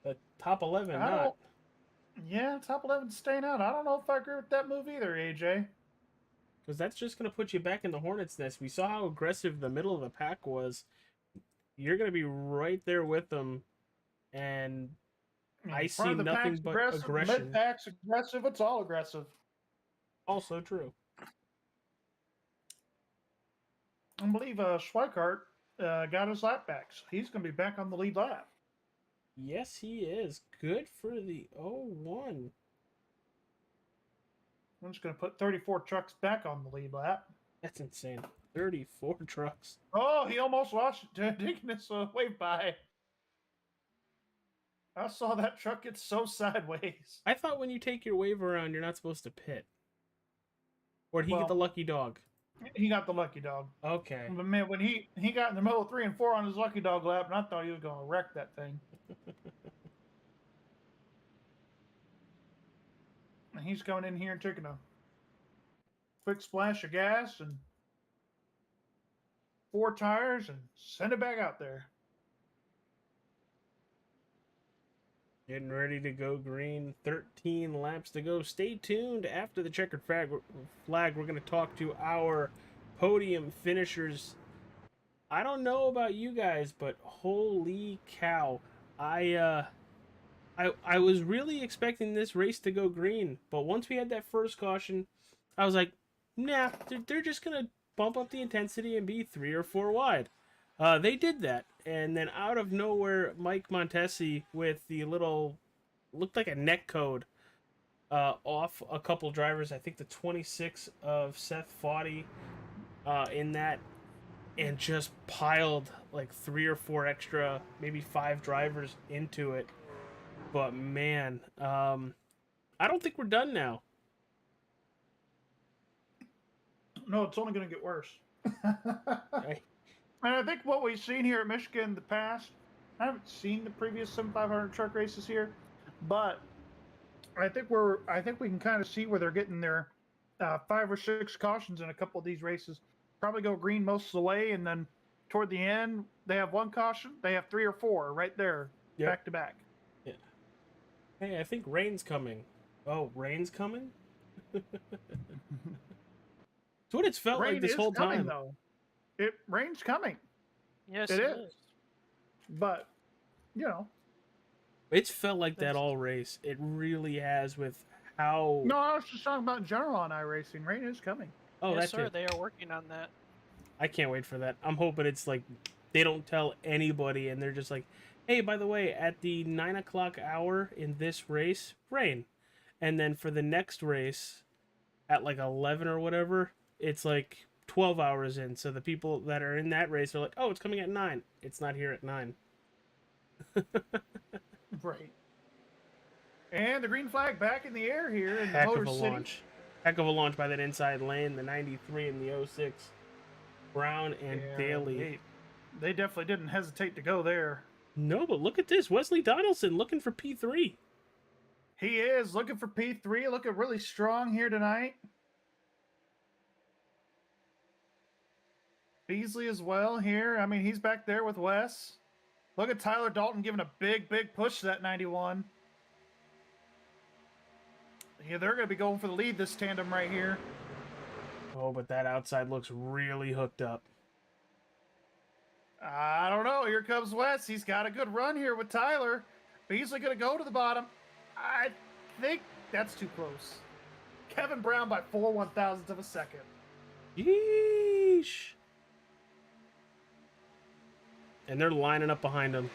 [SPEAKER 6] The top 11,
[SPEAKER 3] I
[SPEAKER 6] not.
[SPEAKER 3] don't. Yeah, top 11 staying out. I don't know if I agree with that move either, AJ.
[SPEAKER 6] Because that's just going to put you back in the Hornets' nest. We saw how aggressive the middle of the pack was. You're going to be right there with them. And I see
[SPEAKER 3] Front of the
[SPEAKER 6] nothing
[SPEAKER 3] pack's
[SPEAKER 6] but
[SPEAKER 3] aggressive,
[SPEAKER 6] aggression.
[SPEAKER 3] Mid-pack's aggressive. It's all aggressive.
[SPEAKER 6] Also true.
[SPEAKER 3] I believe Schweikart got his lap back, so he's going to be back on the lead lap.
[SPEAKER 6] Yes, he is. Good for the 0-1.
[SPEAKER 3] I'm just going to put 34 trucks back on the lead lap.
[SPEAKER 6] That's insane. 34 trucks.
[SPEAKER 3] Oh, he almost lost Dignus wave by. I saw that truck get so sideways.
[SPEAKER 6] I thought when you take your wave around, you're not supposed to pit. Or did he
[SPEAKER 3] Well,
[SPEAKER 6] get the lucky dog?
[SPEAKER 3] He got the lucky dog.
[SPEAKER 6] Okay.
[SPEAKER 3] But man, when he got in the middle of 3 and 4 on his lucky dog lap, and I thought he was going to wreck that thing. And he's going in here and taking a quick splash of gas and 4 tires and send it back out there.
[SPEAKER 6] Getting ready to go green. 13 laps to go. Stay tuned. After the checkered flag, we're going to talk to our podium finishers. I don't know about you guys, but holy cow. I was really expecting this race to go green, but once we had that first caution, I was like, nah, they're just going to bump up the intensity and be 3 or 4 wide. They did that, and then out of nowhere, Mike Montesi with the little, looked like a net code off a couple drivers. I think the 26 of Seth Foddy in that, and just piled like 3 or 4 extra, maybe 5 drivers into it. But man, I don't think we're done now.
[SPEAKER 3] No, it's only going to get worse. And I think what we've seen here at Michigan in the past, I haven't seen the previous Sim500 truck races here, but I think we can kind of see where they're getting their 5 or 6 cautions in a couple of these races. Probably go green most of the way, and then toward the end they have 1 caution. They have 3 or 4 right there, back to back.
[SPEAKER 6] Yeah. Hey, I think rain's coming. Oh, rain's coming? That's what it's felt like this whole time.
[SPEAKER 3] Though. Rain's coming.
[SPEAKER 7] Yes,
[SPEAKER 3] it is. But, you know.
[SPEAKER 6] It's felt like that all race. It really has, with how.
[SPEAKER 3] No, I was just talking about in general on iRacing. Rain is coming.
[SPEAKER 6] Oh,
[SPEAKER 7] yes,
[SPEAKER 6] that's
[SPEAKER 7] sir.
[SPEAKER 6] it.
[SPEAKER 7] They are working on that.
[SPEAKER 6] I can't wait for that. I'm hoping it's like they don't tell anybody, and they're just like, "Hey, by the way, at the 9 o'clock hour in this race, rain," and then for the next race at like 11 or whatever, it's like 12 hours in. So the people that are in that race are like, "Oh, it's coming at 9. It's not here at 9."
[SPEAKER 3] Right. And the green flag back in the air here in
[SPEAKER 6] Heck
[SPEAKER 3] Motor
[SPEAKER 6] of a
[SPEAKER 3] City.
[SPEAKER 6] launch. Heck of a launch by that inside lane, the 93 and the 06. Brown and
[SPEAKER 3] Yeah,
[SPEAKER 6] Daly.
[SPEAKER 3] They definitely didn't hesitate to go there.
[SPEAKER 6] No, but look at this. Wesley Donaldson looking for P3.
[SPEAKER 3] He is looking for P3, looking really strong here tonight. Beasley as well here. I mean, he's back there with Wes. Look at Tyler Dalton giving a big push to that 91. Yeah, they're going to be going for the lead, this tandem right here.
[SPEAKER 6] Oh, but that outside looks really hooked up.
[SPEAKER 3] I don't know. Here comes Wes. He's got a good run here with Tyler. Beasley going to go to the bottom. I think that's too close. Kevin Brown by 4/1000th of a second.
[SPEAKER 6] Yeesh. And they're lining up behind him.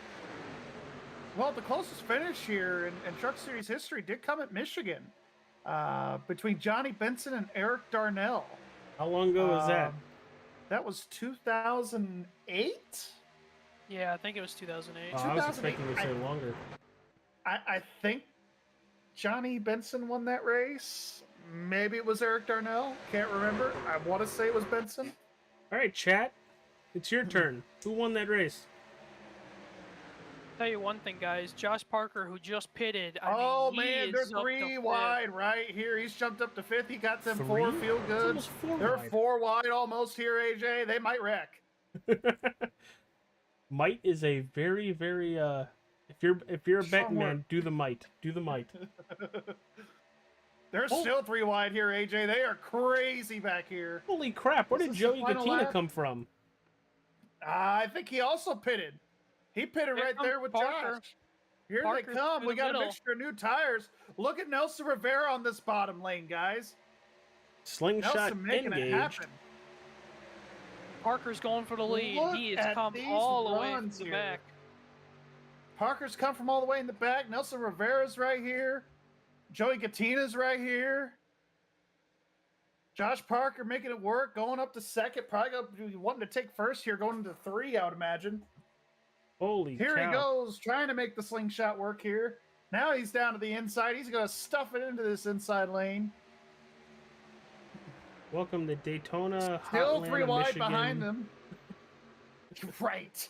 [SPEAKER 3] Well, the closest finish here in Truck Series history did come at Michigan, between Johnny Benson and Eric Darnell.
[SPEAKER 6] How long ago was that?
[SPEAKER 3] That was 2008?
[SPEAKER 7] Yeah, I think it was 2008.
[SPEAKER 6] Oh, I was expecting you to say longer.
[SPEAKER 3] I think Johnny Benson won that race. Maybe it was Eric Darnell. Can't remember. I want to say it was Benson.
[SPEAKER 6] All right, chat. It's your turn. Who won that race?
[SPEAKER 7] Tell you one thing, guys. Josh Parker, who just pitted.
[SPEAKER 3] Oh,
[SPEAKER 7] he
[SPEAKER 3] man, they're
[SPEAKER 7] is up to
[SPEAKER 3] 3
[SPEAKER 7] fifth.
[SPEAKER 3] wide right here. He's jumped up to 5th. He got them 4
[SPEAKER 6] 3?
[SPEAKER 3] field
[SPEAKER 6] It's
[SPEAKER 3] goods.
[SPEAKER 6] almost 4
[SPEAKER 3] They're
[SPEAKER 6] wide.
[SPEAKER 3] 4 wide almost here, AJ. They might wreck.
[SPEAKER 6] Might is a very, very if you're a
[SPEAKER 3] Strong
[SPEAKER 6] betting man,
[SPEAKER 3] word.
[SPEAKER 6] do the might. Do the might.
[SPEAKER 3] They're still 3 wide here, AJ. They are crazy back here.
[SPEAKER 6] Holy crap, where
[SPEAKER 3] Is
[SPEAKER 6] did
[SPEAKER 3] this
[SPEAKER 6] Joey
[SPEAKER 3] the final
[SPEAKER 6] Gattina
[SPEAKER 3] lap?
[SPEAKER 6] come from?
[SPEAKER 3] I think he also pitted. He pitted
[SPEAKER 7] Here
[SPEAKER 3] right
[SPEAKER 7] comes
[SPEAKER 3] there with
[SPEAKER 7] Parker.
[SPEAKER 3] Josh. Here
[SPEAKER 7] Parker's
[SPEAKER 3] they come.
[SPEAKER 7] through
[SPEAKER 3] We
[SPEAKER 7] the
[SPEAKER 3] got
[SPEAKER 7] middle.
[SPEAKER 3] a mixture of new tires. Look at Nelson Rivera on this bottom lane, guys.
[SPEAKER 6] Slingshot
[SPEAKER 3] Nelson making it
[SPEAKER 6] engaged.
[SPEAKER 3] happen.
[SPEAKER 7] Parker's going for the lead.
[SPEAKER 3] Look
[SPEAKER 7] He has
[SPEAKER 3] at
[SPEAKER 7] come
[SPEAKER 3] these
[SPEAKER 7] all the way from
[SPEAKER 3] runs
[SPEAKER 7] the
[SPEAKER 3] here.
[SPEAKER 7] back.
[SPEAKER 3] Parker's come from all the way in the back. Nelson Rivera's right here. Joey Gattina's right here. Josh Parker making it work, going up to second. Probably going to be wanting to take first here, going into 3, I would imagine.
[SPEAKER 6] Holy
[SPEAKER 3] Here
[SPEAKER 6] cow.
[SPEAKER 3] he goes, trying to make the slingshot work here. Now he's down to the inside. He's going to stuff it into this inside lane.
[SPEAKER 6] Welcome to Daytona.
[SPEAKER 3] Still
[SPEAKER 6] Hotlanta,
[SPEAKER 3] 3 wide
[SPEAKER 6] Michigan.
[SPEAKER 3] behind him. Right.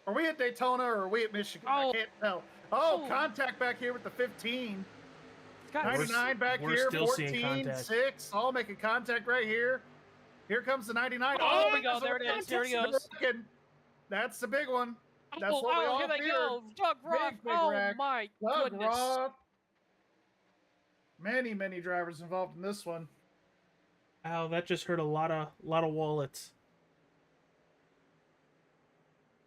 [SPEAKER 3] Are we at Daytona or are we at Michigan? I
[SPEAKER 7] Oh.
[SPEAKER 3] can't tell. Oh,
[SPEAKER 7] Oh.
[SPEAKER 3] contact back here with the 15.
[SPEAKER 7] Guys,
[SPEAKER 3] 99 back
[SPEAKER 6] we're
[SPEAKER 3] here,
[SPEAKER 6] still seeing
[SPEAKER 3] 14,
[SPEAKER 6] contact.
[SPEAKER 3] 6, all making contact right here. Here comes the 99.
[SPEAKER 7] Oh, there we go.
[SPEAKER 3] that's
[SPEAKER 7] There it
[SPEAKER 3] what
[SPEAKER 7] is. Here he
[SPEAKER 3] I'm
[SPEAKER 7] goes.
[SPEAKER 3] looking. That's the big one. That's
[SPEAKER 7] oh,
[SPEAKER 3] what we all
[SPEAKER 7] here they
[SPEAKER 3] feared.
[SPEAKER 7] go. Doug Rock.
[SPEAKER 3] big
[SPEAKER 7] Oh,
[SPEAKER 3] rack.
[SPEAKER 7] my
[SPEAKER 3] Doug
[SPEAKER 7] goodness.
[SPEAKER 3] Rock. Many drivers involved in this one.
[SPEAKER 6] Ow, that just hurt a lot of wallets.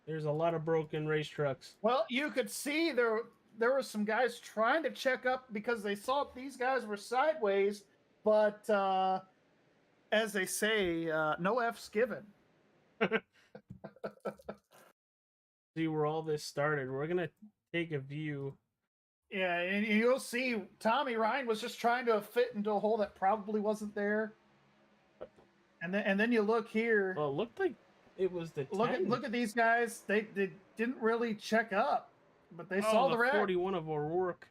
[SPEAKER 6] There's a lot of broken race trucks.
[SPEAKER 3] Well, you could see there were some guys trying to check up because they saw these guys were sideways, but as they say, no F's given.
[SPEAKER 6] See where all this started. We're gonna take a view.
[SPEAKER 3] Yeah, and you'll see Tommy Ryan was just trying to fit into a hole that probably wasn't there. And then you look here.
[SPEAKER 6] Well, it looked like it was the 10.
[SPEAKER 3] Look at these guys. They didn't really check up, but they saw the wreck.
[SPEAKER 6] 41 of O'Rourke.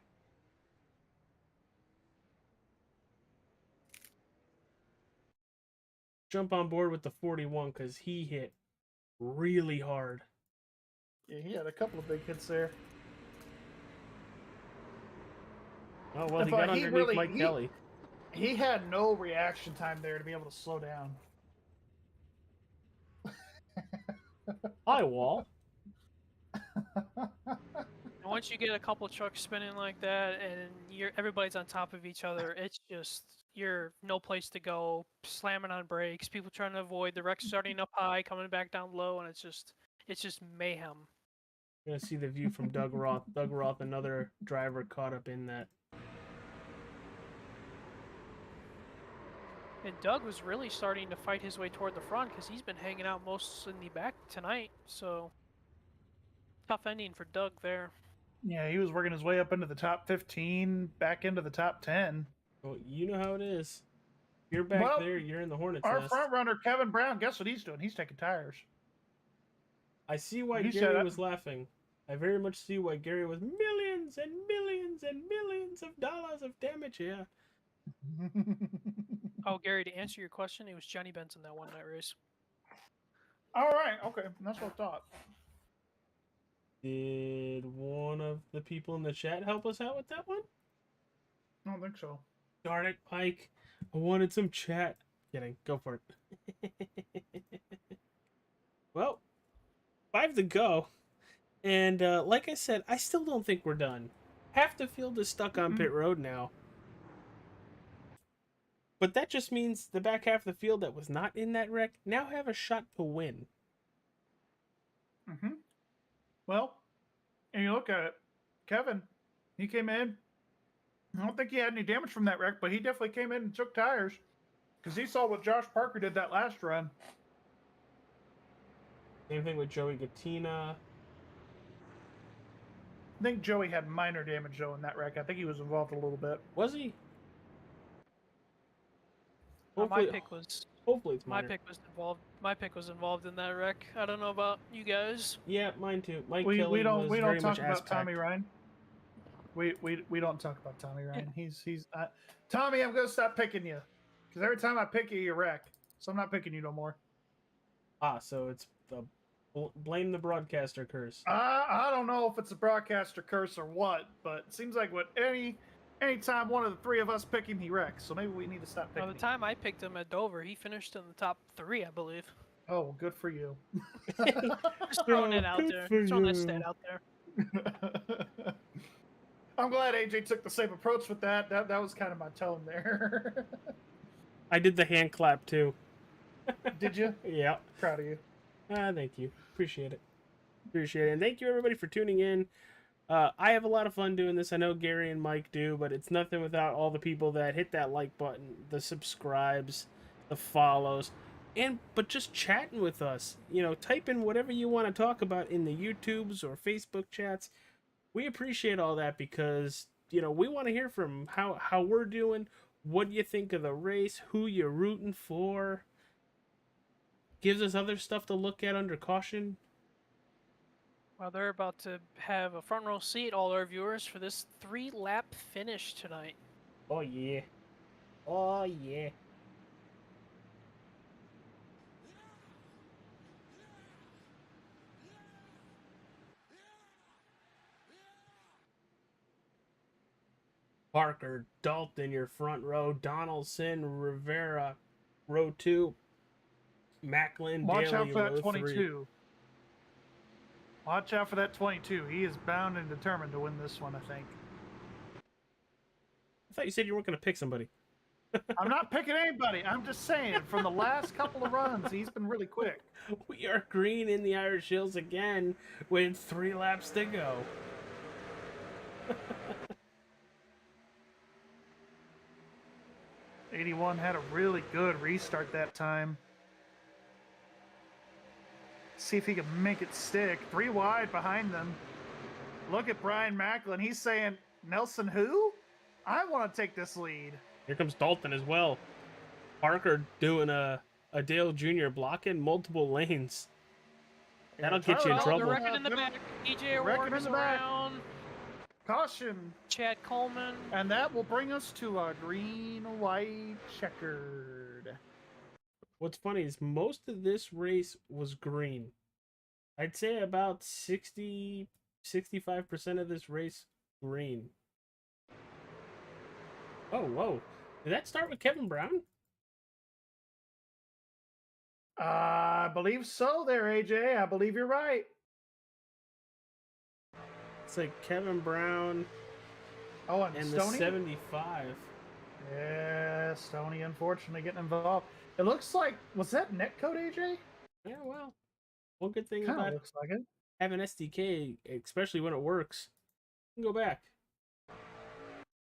[SPEAKER 6] Jump on board with the 41 because he hit really hard.
[SPEAKER 3] Yeah, he had a couple of big hits there.
[SPEAKER 6] Oh, well, he
[SPEAKER 3] But
[SPEAKER 6] got
[SPEAKER 3] he
[SPEAKER 6] underneath
[SPEAKER 3] really-
[SPEAKER 6] Mike Kelly.
[SPEAKER 3] He had no reaction time there to be able to slow down.
[SPEAKER 6] Hi, Wall.
[SPEAKER 7] And once you get a couple trucks spinning like that, and everybody's on top of each other, it's just you're no place to go. Slamming on brakes, people trying to avoid the wreck starting up high, coming back down low, and it's just mayhem.
[SPEAKER 6] Gonna see the view from Doug Roth. Doug Roth, another driver caught up in that.
[SPEAKER 7] And Doug was really starting to fight his way toward the front because he's been hanging out most in the back tonight. So tough ending for Doug there.
[SPEAKER 3] Yeah, he was working his way up into the top 15, back into the top 10.
[SPEAKER 6] Well, you know how it is. You're back
[SPEAKER 3] Well,
[SPEAKER 6] there. You're in the Hornets
[SPEAKER 3] Our
[SPEAKER 6] nest.
[SPEAKER 3] front runner, Kevin Brown, guess what he's doing? He's taking tires.
[SPEAKER 6] I see why
[SPEAKER 3] He
[SPEAKER 6] Gary
[SPEAKER 3] said-
[SPEAKER 6] was laughing. I very much see why Gary was millions and millions and millions of dollars of damage. Yeah.
[SPEAKER 7] Oh, Gary, to answer your question, it was Johnny Benson that won that race.
[SPEAKER 3] All right, okay, that's what I thought.
[SPEAKER 6] Did one of the people in the chat help us out with that one?
[SPEAKER 3] I don't think so.
[SPEAKER 6] Darn it, Mike. I wanted some chat. Kidding. Go for it. Well, 5 to go. And like I said, I still don't think we're done. Half the field is stuck on pit road now. But that just means the back half of the field that was not in that wreck now have a shot to win.
[SPEAKER 3] Mm-hmm. Well, and you look at it, Kevin, he came in. I don't think he had any damage from that wreck, but he definitely came in and took tires because he saw what Josh Parker did that last run.
[SPEAKER 6] Same thing with Joey Gattina.
[SPEAKER 3] I think Joey had minor damage though in that wreck. I think he was involved a little bit.
[SPEAKER 6] Was he?
[SPEAKER 7] My pick was
[SPEAKER 6] Hopefully it's
[SPEAKER 7] my
[SPEAKER 6] minor.
[SPEAKER 7] pick was involved. My pick was involved in that wreck. I don't know about you guys.
[SPEAKER 6] Yeah, mine too. Mike
[SPEAKER 3] We
[SPEAKER 6] Kelly
[SPEAKER 3] don't
[SPEAKER 6] was very
[SPEAKER 3] talk
[SPEAKER 6] much
[SPEAKER 3] about
[SPEAKER 6] ass-packed.
[SPEAKER 3] Tommy Ryan. We don't talk about Tommy Ryan. He's Tommy. I'm gonna stop picking you because every time I pick you, you wreck. So I'm not picking you no more.
[SPEAKER 6] Ah, so it's the blame the broadcaster curse.
[SPEAKER 3] I don't know if it's a broadcaster curse or what, but it seems like anytime one of the three of us pick him, he wrecks. So maybe we need to stop
[SPEAKER 7] By
[SPEAKER 3] picking
[SPEAKER 7] the time I picked him at Dover, he finished in the top 3, I believe.
[SPEAKER 3] him. Oh, well, good for you.
[SPEAKER 7] Just throwing it out
[SPEAKER 6] good
[SPEAKER 7] there.
[SPEAKER 6] for
[SPEAKER 7] Throwing that
[SPEAKER 6] you.
[SPEAKER 7] stat out there.
[SPEAKER 3] I'm glad AJ took the same approach with that. That was kind of my tone there.
[SPEAKER 6] I did the hand clap too.
[SPEAKER 3] Did you?
[SPEAKER 6] Yeah.
[SPEAKER 3] Proud of you.
[SPEAKER 6] Thank you. Appreciate it. Appreciate it. And thank you everybody for tuning in. I have a lot of fun doing this. I know Gary and Mike do, but it's nothing without all the people that hit that like button, the subscribes, the follows, but just chatting with us. You know, type in whatever you want to talk about in the YouTubes or Facebook chats. We appreciate all that because, you know, we want to hear from how we're doing, what you think of the race, who you're rooting for. Gives us other stuff to look at under caution.
[SPEAKER 7] Well, they're about to have a front row seat, all our viewers, for this 3-lap finish tonight.
[SPEAKER 6] Oh, yeah. Oh, yeah. Parker, Dalton, your front row. Donaldson, Rivera, row 2. Macklin,
[SPEAKER 3] Watch
[SPEAKER 6] Daly,
[SPEAKER 3] out for that
[SPEAKER 6] row
[SPEAKER 3] 22.
[SPEAKER 6] 3.
[SPEAKER 3] Watch out for that 22. He is bound and determined to win this one, I think.
[SPEAKER 6] I thought you said you weren't going to pick somebody.
[SPEAKER 3] I'm not picking anybody. I'm just saying, from the last couple of runs, he's been really quick.
[SPEAKER 6] We are green in the Irish Hills again with 3 laps to go.
[SPEAKER 3] 81 had a really good restart that time. See if he can make it stick. 3 wide behind them. Look at Brian Macklin. He's saying, Nelson who? I want to take this lead.
[SPEAKER 6] Here comes Dalton as well. Parker doing a Dale Jr. blocking multiple lanes. That'll get you in
[SPEAKER 3] Tyler,
[SPEAKER 7] They're
[SPEAKER 6] trouble.
[SPEAKER 7] wrecking in the back. DJ
[SPEAKER 3] Wrecking
[SPEAKER 7] O'Rourke
[SPEAKER 3] in
[SPEAKER 7] is
[SPEAKER 3] the back.
[SPEAKER 7] around.
[SPEAKER 3] Caution.
[SPEAKER 7] Chad Coleman.
[SPEAKER 3] And that will bring us to a green-white checkered.
[SPEAKER 6] What's funny is most of this race was green. I'd say about 65% of this race green. Oh, whoa. Did that start with Kevin Brown?
[SPEAKER 3] I believe so there, AJ. I believe you're right.
[SPEAKER 6] It's like Kevin Brown
[SPEAKER 3] Oh, and
[SPEAKER 6] and the
[SPEAKER 3] Stoney?
[SPEAKER 6] 75.
[SPEAKER 3] Yeah, Stoney unfortunately getting involved. It looks like, was that netcode, AJ?
[SPEAKER 6] Yeah, well, one good thing
[SPEAKER 3] Kind
[SPEAKER 6] about
[SPEAKER 3] of looks like it.
[SPEAKER 6] have an SDK, especially when it works. You can go back.
[SPEAKER 7] I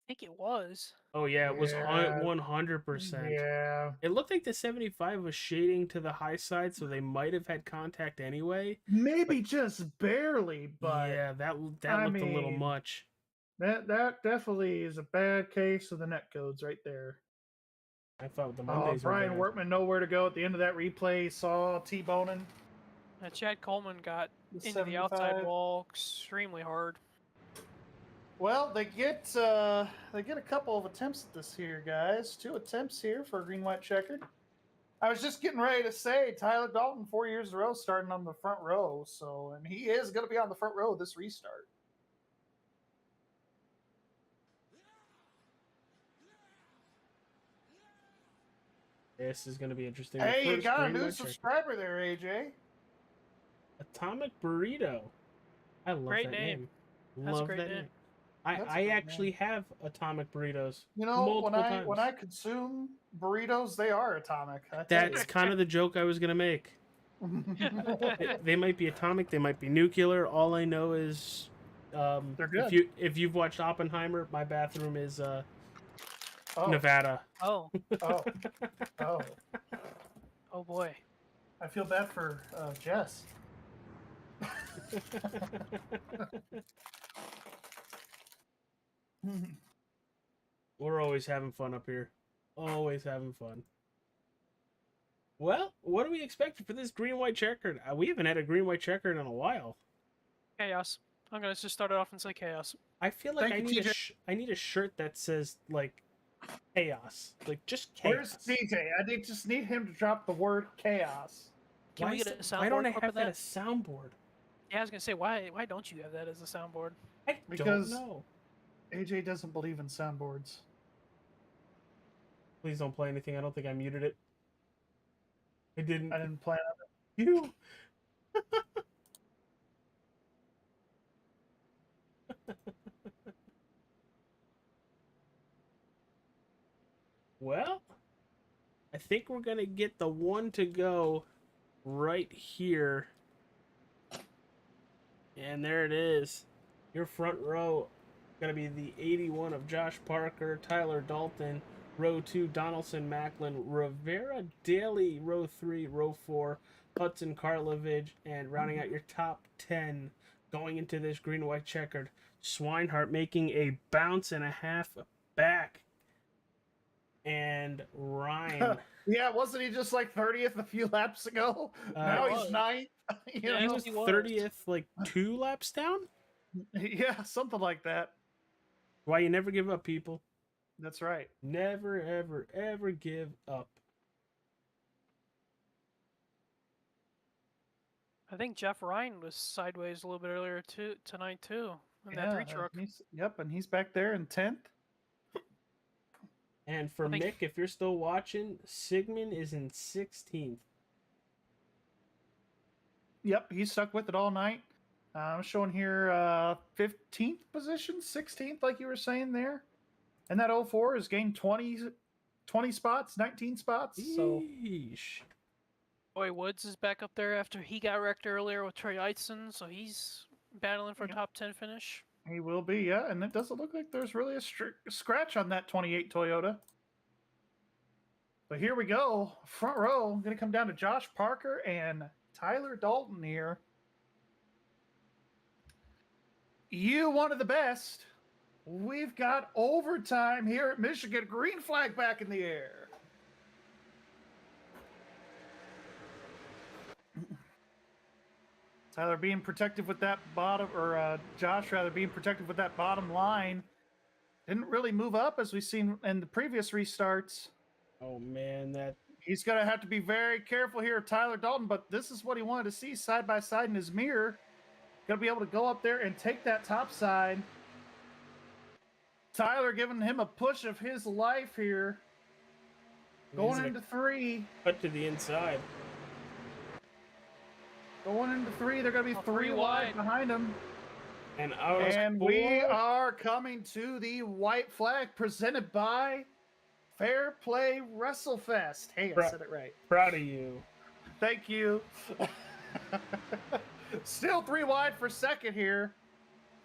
[SPEAKER 7] think it was.
[SPEAKER 6] Oh yeah, it was
[SPEAKER 3] Yeah.
[SPEAKER 6] 100%.
[SPEAKER 3] Yeah.
[SPEAKER 6] It looked like the 75 was shading to the high side, so they might have had contact anyway.
[SPEAKER 3] Maybe just barely, but
[SPEAKER 6] yeah, that looked a little
[SPEAKER 3] mean,
[SPEAKER 6] much.
[SPEAKER 3] that definitely is a bad case of the net codes right there.
[SPEAKER 6] I thought the Mondays
[SPEAKER 3] Brian
[SPEAKER 6] were bad.
[SPEAKER 3] Workman nowhere to go at the end of that replay. Saw T-boning.
[SPEAKER 7] Chad Coleman got
[SPEAKER 3] The
[SPEAKER 7] into the outside
[SPEAKER 3] 75.
[SPEAKER 7] wall extremely hard.
[SPEAKER 3] Well, they get a couple of attempts at this here, guys. 2 attempts here for green white checkered. I was just getting ready to say Tyler Dalton 4 years in a row starting on the front row, and he is going to be on the front row this restart.
[SPEAKER 6] This is going to be interesting.
[SPEAKER 3] Hey, you got a new subscriber there, AJ.
[SPEAKER 6] Atomic Burrito. I love
[SPEAKER 7] Great
[SPEAKER 6] that
[SPEAKER 7] name.
[SPEAKER 6] name.
[SPEAKER 7] That's a
[SPEAKER 6] Love
[SPEAKER 7] great
[SPEAKER 6] that
[SPEAKER 7] name.
[SPEAKER 6] name. I actually have Atomic Burritos.
[SPEAKER 3] You know,
[SPEAKER 6] multiple times.
[SPEAKER 3] when I consume burritos, they are atomic.
[SPEAKER 6] That's kind of the joke I was going to make. They might be atomic, they might be nuclear. All I know is
[SPEAKER 3] they're good.
[SPEAKER 6] If you've watched Oppenheimer, my bathroom is
[SPEAKER 3] Oh.
[SPEAKER 6] Nevada.
[SPEAKER 7] Oh.
[SPEAKER 3] Oh. Oh.
[SPEAKER 7] Oh boy.
[SPEAKER 3] I feel bad for Jess.
[SPEAKER 6] We're always having fun up here. Always having fun. Well, what do we expect for this green-white checkered? We haven't had a green-white checkered in a while.
[SPEAKER 7] Chaos. I'm gonna just start it off and say chaos.
[SPEAKER 6] I feel like
[SPEAKER 3] Thank
[SPEAKER 6] I
[SPEAKER 3] you,
[SPEAKER 6] need
[SPEAKER 3] TJ.
[SPEAKER 6] I need a shirt that says like chaos, like just chaos.
[SPEAKER 3] Where's DJ? I just need him to drop the word chaos.
[SPEAKER 7] Can we get a soundboard?
[SPEAKER 6] Why don't I
[SPEAKER 7] up
[SPEAKER 6] have
[SPEAKER 7] with
[SPEAKER 6] that as soundboard?
[SPEAKER 7] Yeah, I was gonna say why don't you have that as a soundboard?
[SPEAKER 6] I
[SPEAKER 3] Because-
[SPEAKER 6] don't know.
[SPEAKER 3] AJ doesn't believe in soundboards.
[SPEAKER 6] Please don't play anything. I don't think I muted it. I didn't.
[SPEAKER 3] I didn't plan on it.
[SPEAKER 6] You. Well, I think we're going to get the one to go right here. And there it is. Your front row going to be the 81 of Josh Parker, Tyler Dalton, row 2, Donaldson Macklin, Rivera Daly, row 3, row 4, Hudson Karlovich, and rounding out your top 10 going into this green-white checkered, Swinehart making a bounce and a half back. And Ryan.
[SPEAKER 3] Yeah, wasn't he just like 30th a few laps ago? Now he's 9th.
[SPEAKER 7] Yeah,
[SPEAKER 6] He was
[SPEAKER 7] he was.
[SPEAKER 6] 30th, like 2 laps down?
[SPEAKER 3] Yeah, something like that.
[SPEAKER 6] Why you never give up, people.
[SPEAKER 3] That's right.
[SPEAKER 6] Never, ever, ever give up.
[SPEAKER 7] I think Jeff Ryan was sideways a little bit earlier tonight too. In that 3 truck.
[SPEAKER 3] And he's back there in 10th.
[SPEAKER 6] And for Mick, if you're still watching, Sigmund is in 16th.
[SPEAKER 3] Yep, he's stuck with it all night. I'm showing here 15th position, 16th, like you were saying there. And that 04 has gained 20 spots, 19 spots. So
[SPEAKER 6] Yeesh.
[SPEAKER 7] Boy Woods is back up there after he got wrecked earlier with Trey Eitzen, so he's battling for a top 10 finish.
[SPEAKER 3] he will be, yeah. And it doesn't look like there's really a scratch on that 28 Toyota. But here we go. Front row. I'm going to come down to Josh Parker and Tyler Dalton here. You wanted the best. We've got overtime here at Michigan. Green flag back in the air. Tyler being protective with that bottom, or Josh rather being protective with that bottom line. Didn't really move up as we've seen in the previous restarts.
[SPEAKER 6] Oh, man, that...
[SPEAKER 3] He's going to have to be very careful here of Tyler Dalton, but this is what he wanted to see side by side in his mirror. Going to be able to go up there and take that top side. Tyler giving him a push of his life here. Going into 3.
[SPEAKER 6] Cut to the inside.
[SPEAKER 3] Going into 3. They're going to be 3 wide behind him.
[SPEAKER 6] And out of
[SPEAKER 3] And we are coming to the white flag presented by Fair Play WrestleFest. Hey, I said it right.
[SPEAKER 6] Proud of you.
[SPEAKER 3] Thank you. Still 3 wide for second here.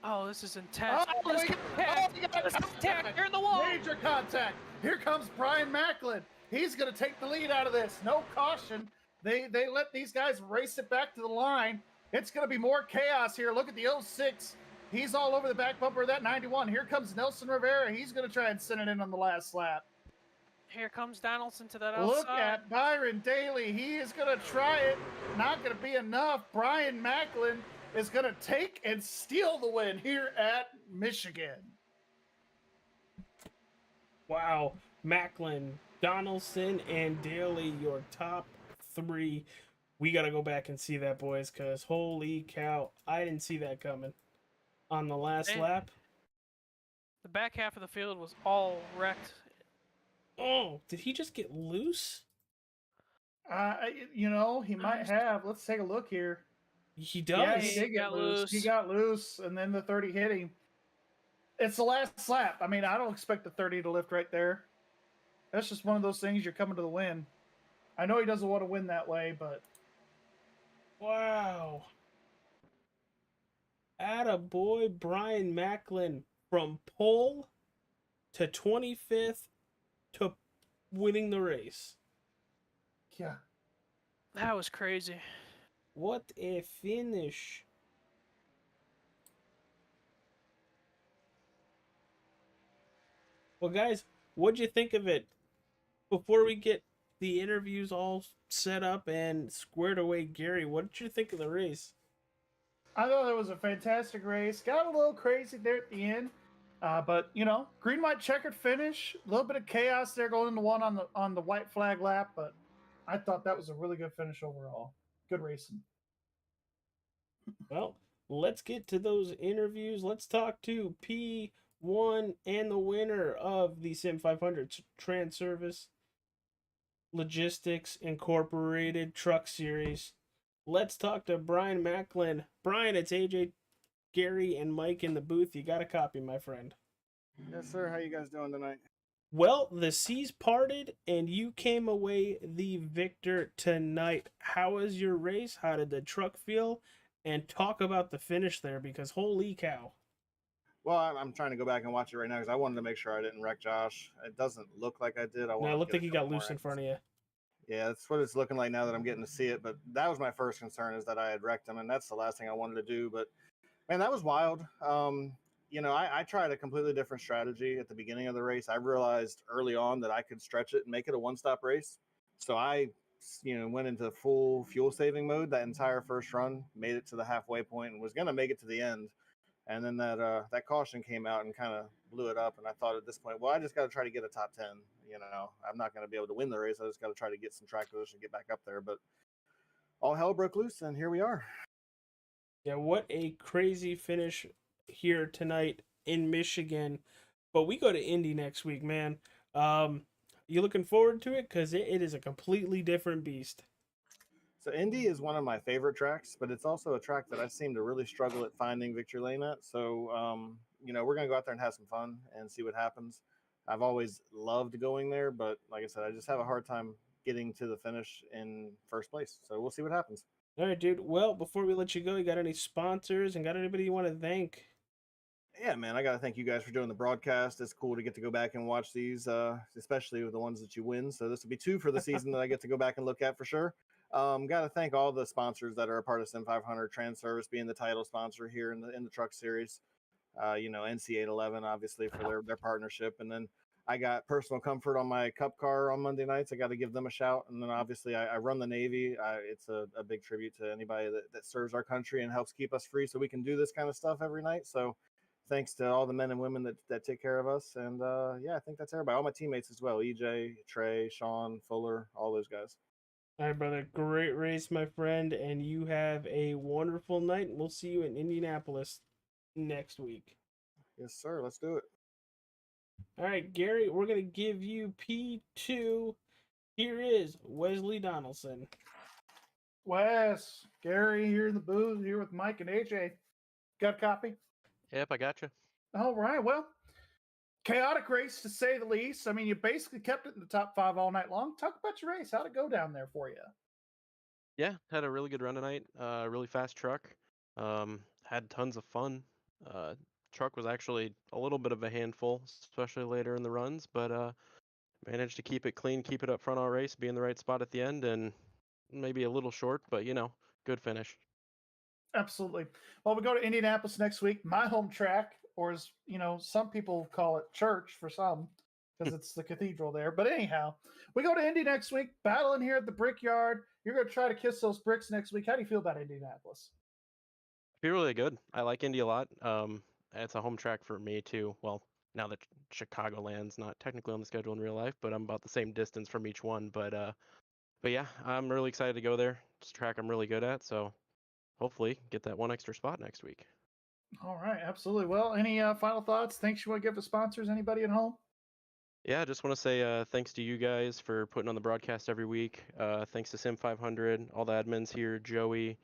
[SPEAKER 7] Oh, this is intense.
[SPEAKER 3] Oh,
[SPEAKER 7] Oh, this
[SPEAKER 3] he got-
[SPEAKER 7] contact.
[SPEAKER 3] he got
[SPEAKER 7] This contact. You're in the wall.
[SPEAKER 3] Major contact. Here comes Brian Macklin. He's going to take the lead out of this. No caution. They let these guys race it back to the line. It's going to be more chaos here. Look at the 06. He's all over the back bumper of that 91. Here comes Nelson Rivera. He's going to try and send it in on the last lap.
[SPEAKER 7] Here comes Donaldson to that outside.
[SPEAKER 3] Look at Byron Daly. He is going to try it. Not going to be enough. Brian Macklin is going to take and steal the win here at Michigan.
[SPEAKER 6] Wow. Macklin, Donaldson, and Daly, your top 3. We got to go back and see that, boys, because holy cow, I didn't see that coming. On the last lap.
[SPEAKER 7] The back half of the field was all wrecked.
[SPEAKER 6] Oh, did he just get loose?
[SPEAKER 3] He might have. Let's take a look here.
[SPEAKER 6] He does.
[SPEAKER 3] Yeah, he did get loose. He got loose, and then the 30 hit him. It's the last lap. I mean, I don't expect the 30 to lift right there. That's just one of those things. You're coming to the win. I know he doesn't want to win that way, but...
[SPEAKER 6] Wow. Attaboy, Brian Macklin, from pole to 25th to winning the race.
[SPEAKER 3] Yeah.
[SPEAKER 7] That was crazy.
[SPEAKER 6] What a finish. Well, guys, what'd you think of it? Before we get the interviews all set up and squared away, Gary, what did you think of the race?
[SPEAKER 3] I thought it was a fantastic race. Got a little crazy there at the end. But, green, white, checkered finish. A little bit of chaos there going into one on the white flag lap. But I thought that was a really good finish overall. Good racing.
[SPEAKER 6] Well, let's get to those interviews. Let's talk to P1 and the winner of the Sim500 TranService Logistics Incorporated Truck Series. Let's talk to Brian Macklin. Brian, it's AJ, Gary, and Mike in the booth. You got a copy, my friend.
[SPEAKER 8] Yes, sir. How you guys doing tonight?
[SPEAKER 6] Well, the seas parted, and you came away the victor tonight. How was your race? How did the truck feel? And talk about the finish there, because holy cow.
[SPEAKER 8] Well, I'm trying to go back and watch it right now because I wanted to make sure I didn't wreck Josh. It doesn't look like I did.
[SPEAKER 6] No, it looked like he got loose in front of you.
[SPEAKER 8] Yeah, that's what it's looking like now that I'm getting to see it. But that was my first concern, is that I had wrecked him, and that's the last thing I wanted to do. But, man, that was wild. I tried a completely different strategy at the beginning of the race. I realized early on that I could stretch it and make it a one-stop race. So I went into full fuel-saving mode that entire first run, made it to the halfway point, and was going to make it to the end. And then that caution came out and kind of blew it up. And I thought at this point, well, I just got to try to get a top 10. I'm not going to be able to win the race. I just got to try to get some track position and get back up there. But all hell broke loose, and here we are.
[SPEAKER 6] Yeah, what a crazy finish here tonight in Michigan. But we go to Indy next week, man. You looking forward to it? Because it is a completely different beast.
[SPEAKER 8] So Indy is one of my favorite tracks, but it's also a track that I seem to really struggle at finding victory lane at. So, we're going to go out there and have some fun and see what happens. I've always loved going there, but like I said, I just have a hard time getting to the finish in first place. So we'll see what happens.
[SPEAKER 6] All right, dude. Well, before we let you go, you got any sponsors and got anybody you want to thank?
[SPEAKER 8] Yeah, man, I got to thank you guys for doing the broadcast. It's cool to get to go back and watch these, especially with the ones that you win. So this will be 2 for the season that I get to go back and look at for sure. Got to thank all the sponsors that are a part of Sim500 TranService, being the title sponsor here in the truck series. NC811, obviously, for their partnership. And then I got Personal Comfort on my cup car on Monday nights. I got to give them a shout. And then obviously I run the Navy. It's a big tribute to anybody that serves our country and helps keep us free so we can do this kind of stuff every night. So thanks to all the men and women that take care of us. And I think that's everybody. All my teammates as well. EJ, Trey, Sean, Fuller, all those guys.
[SPEAKER 6] All right, brother. Great race, my friend. And you have a wonderful night. We'll see you in Indianapolis next week.
[SPEAKER 8] Yes, sir. Let's do it.
[SPEAKER 6] All right, Gary, we're going to give you P2. Here is Wesley Donaldson.
[SPEAKER 3] Wes, Gary here in the booth, here with Mike and AJ. Got a copy?
[SPEAKER 9] Yep, I got you.
[SPEAKER 3] All right. Well, chaotic race to say the least. I mean, you basically kept it in the top 5 all night long. Talk about your race. How'd it go down there for you?
[SPEAKER 9] Yeah, had a really good run tonight. Really fast truck. Had tons of fun. Uh, Truck was actually a little bit of a handful, especially later in the runs, but managed to keep it clean, keep it up front all race, be in the right spot at the end, and maybe a little short, but good finish.
[SPEAKER 3] Absolutely. Well, we go to Indianapolis next week, my home track, or as some people call it, church for some, because it's the cathedral there. But anyhow, we go to Indy next week, battling here at the Brickyard. You're going to try to kiss those bricks next week. How do you feel about Indianapolis?
[SPEAKER 9] I feel really good. I like Indy a lot. It's a home track for me too. Well, now that Chicagoland's not technically on the schedule in real life, but I'm about the same distance from each one. But yeah, I'm really excited to go there. It's a track I'm really good at, so hopefully get that one extra spot next week.
[SPEAKER 3] All right, absolutely. Well, any final thoughts? Thanks you want to give the sponsors? Anybody at home?
[SPEAKER 9] Yeah, I just want to say thanks to you guys for putting on the broadcast every week. Thanks to Sim500, all the admins here, Joey.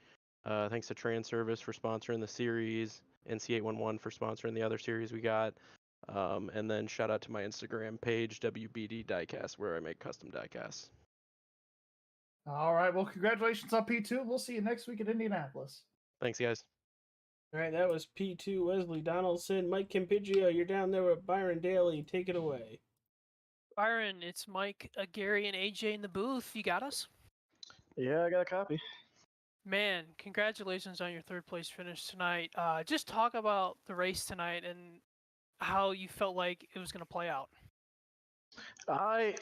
[SPEAKER 9] Thanks to TranService for sponsoring the series, NC811 for sponsoring the other series we got. And then shout out to my Instagram page, WBD Diecast, where I make custom diecasts.
[SPEAKER 3] All right. Well, congratulations on P2. We'll see you next week at Indianapolis.
[SPEAKER 9] Thanks, guys.
[SPEAKER 6] All right, that was P2 Wesley Donaldson. Mike Campigio, you're down there with Byron Daly. Take it away.
[SPEAKER 7] Byron, it's Mike, Gary, and AJ in the booth. You got us?
[SPEAKER 10] Yeah, I got a copy.
[SPEAKER 7] Man, congratulations on your third place finish tonight. Just talk about the race tonight and how you felt like it was going to play out.
[SPEAKER 10] I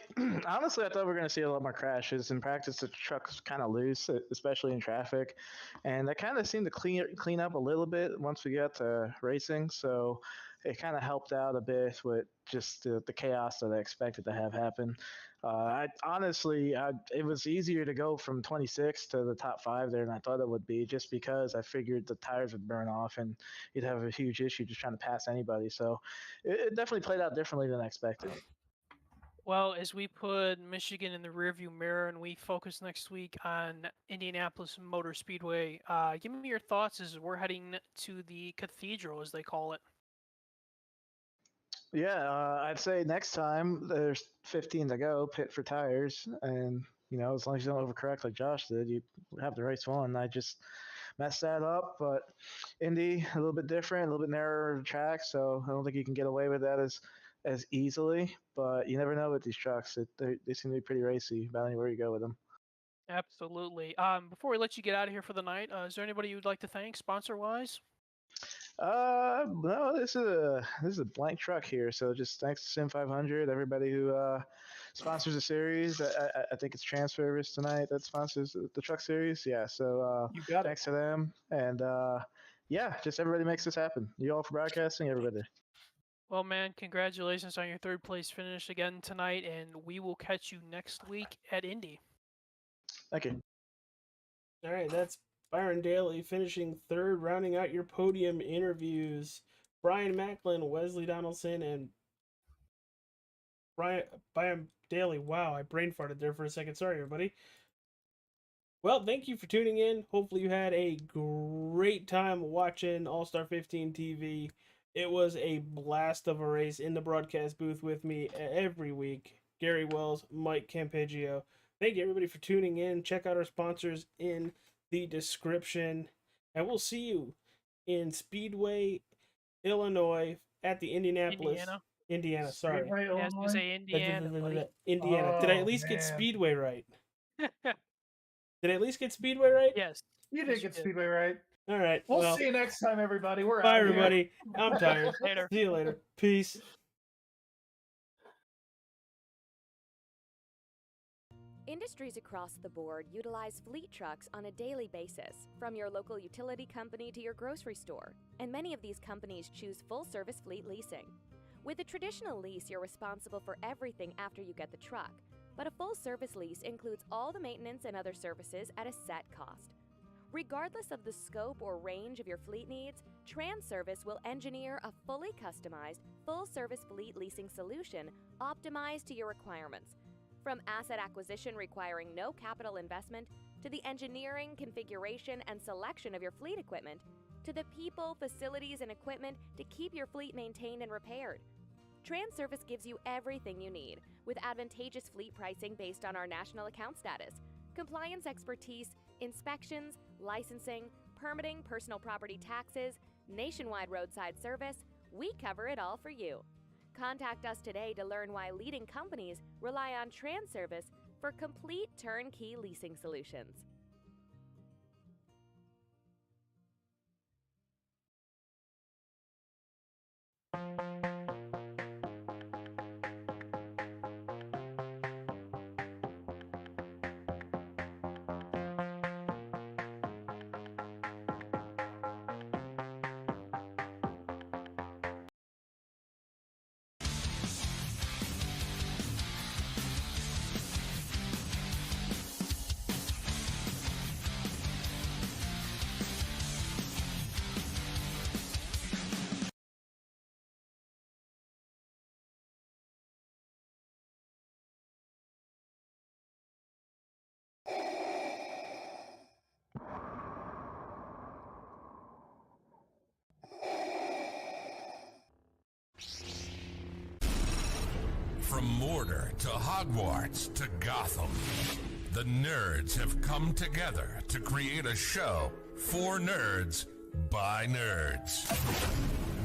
[SPEAKER 10] honestly, I thought we were going to see a lot more crashes. In practice, the truck was kind of loose, especially in traffic, and that kind of seemed to clean up a little bit once we got to racing. So it kind of helped out a bit with just the chaos that I expected to have happen. It was easier to go from 26 to the top 5 there than I thought it would be, just because I figured the tires would burn off and you'd have a huge issue just trying to pass anybody. So it definitely played out differently than I expected.
[SPEAKER 7] Well, as we put Michigan in the rearview mirror and we focus next week on Indianapolis Motor Speedway, give me your thoughts as we're heading to the cathedral, as they call it.
[SPEAKER 10] Yeah, I'd say next time there's 15 to go, pit for tires, and as long as you don't overcorrect like Josh did, you have the race won. I just messed that up, but Indy a little bit different, a little bit narrower track, so I don't think you can get away with that as easily. But you never know with these trucks; they seem to be pretty racy about anywhere you go with them.
[SPEAKER 7] Absolutely. Before we let you get out of here for the night, is there anybody you'd like to thank, sponsor-wise?
[SPEAKER 10] No, this is a blank truck here. So just thanks to Sim500, everybody who sponsors the series. I think it's TranService tonight that sponsors the truck series. Yeah, so thanks to them, and yeah, just everybody makes this happen. You all for broadcasting, everybody.
[SPEAKER 7] Well, man, congratulations on your third place finish again tonight, and we will catch you next week at Indy.
[SPEAKER 10] Thank you.
[SPEAKER 6] All right, that's Byron Daly finishing third, rounding out your podium interviews. Brian Macklin, Wesley Donaldson, and Byron Daly. Wow, I brain farted there for a second. Sorry, everybody. Well, thank you for tuning in. Hopefully you had a great time watching All-Star 15 TV. It was a blast of a race in the broadcast booth with me every week. Gary Wells, Mike Campigio. Thank you, everybody, for tuning in. Check out our sponsors in the description. And we'll see you in Speedway, Illinois, at the Indiana, sorry.
[SPEAKER 3] Speedway,
[SPEAKER 7] Yeah, I was going to say Indiana, buddy.
[SPEAKER 6] Indiana.
[SPEAKER 3] Oh,
[SPEAKER 6] Did I at least get Speedway right? Did I at least get Speedway right?
[SPEAKER 7] Yes.
[SPEAKER 3] You did get Speedway right.
[SPEAKER 6] All right.
[SPEAKER 3] We'll see you next time, everybody. We're
[SPEAKER 6] bye,
[SPEAKER 3] out of here.
[SPEAKER 6] everybody. I'm tired.
[SPEAKER 7] Later.
[SPEAKER 6] See you later. Peace.
[SPEAKER 2] Industries across the board utilize fleet trucks on a daily basis, from your local utility company to your grocery store, and many of these companies choose full-service fleet leasing. With a traditional lease, you're responsible for everything after you get the truck, but a full-service lease includes all the maintenance and other services at a set cost. Regardless of the scope or range of your fleet needs, TranService will engineer a fully customized, full-service fleet leasing solution optimized to your requirements. From asset acquisition requiring no capital investment, to the engineering, configuration, and selection of your fleet equipment, to the people, facilities, and equipment to keep your fleet maintained and repaired. TranService gives you everything you need, with advantageous fleet pricing based on our national account status, compliance expertise, Inspections, licensing, permitting, personal property taxes, nationwide roadside service, we cover it all for you. Contact us today to learn why leading companies rely on TranService for complete turnkey leasing solutions.
[SPEAKER 1] From Mordor to Hogwarts to Gotham, the nerds have come together to create a show for nerds by nerds.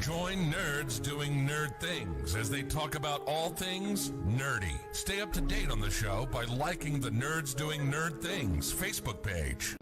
[SPEAKER 1] Join nerds doing nerd things as they talk about all things nerdy. Stay up to date on the show by liking the Nerds Doing Nerd Things Facebook page.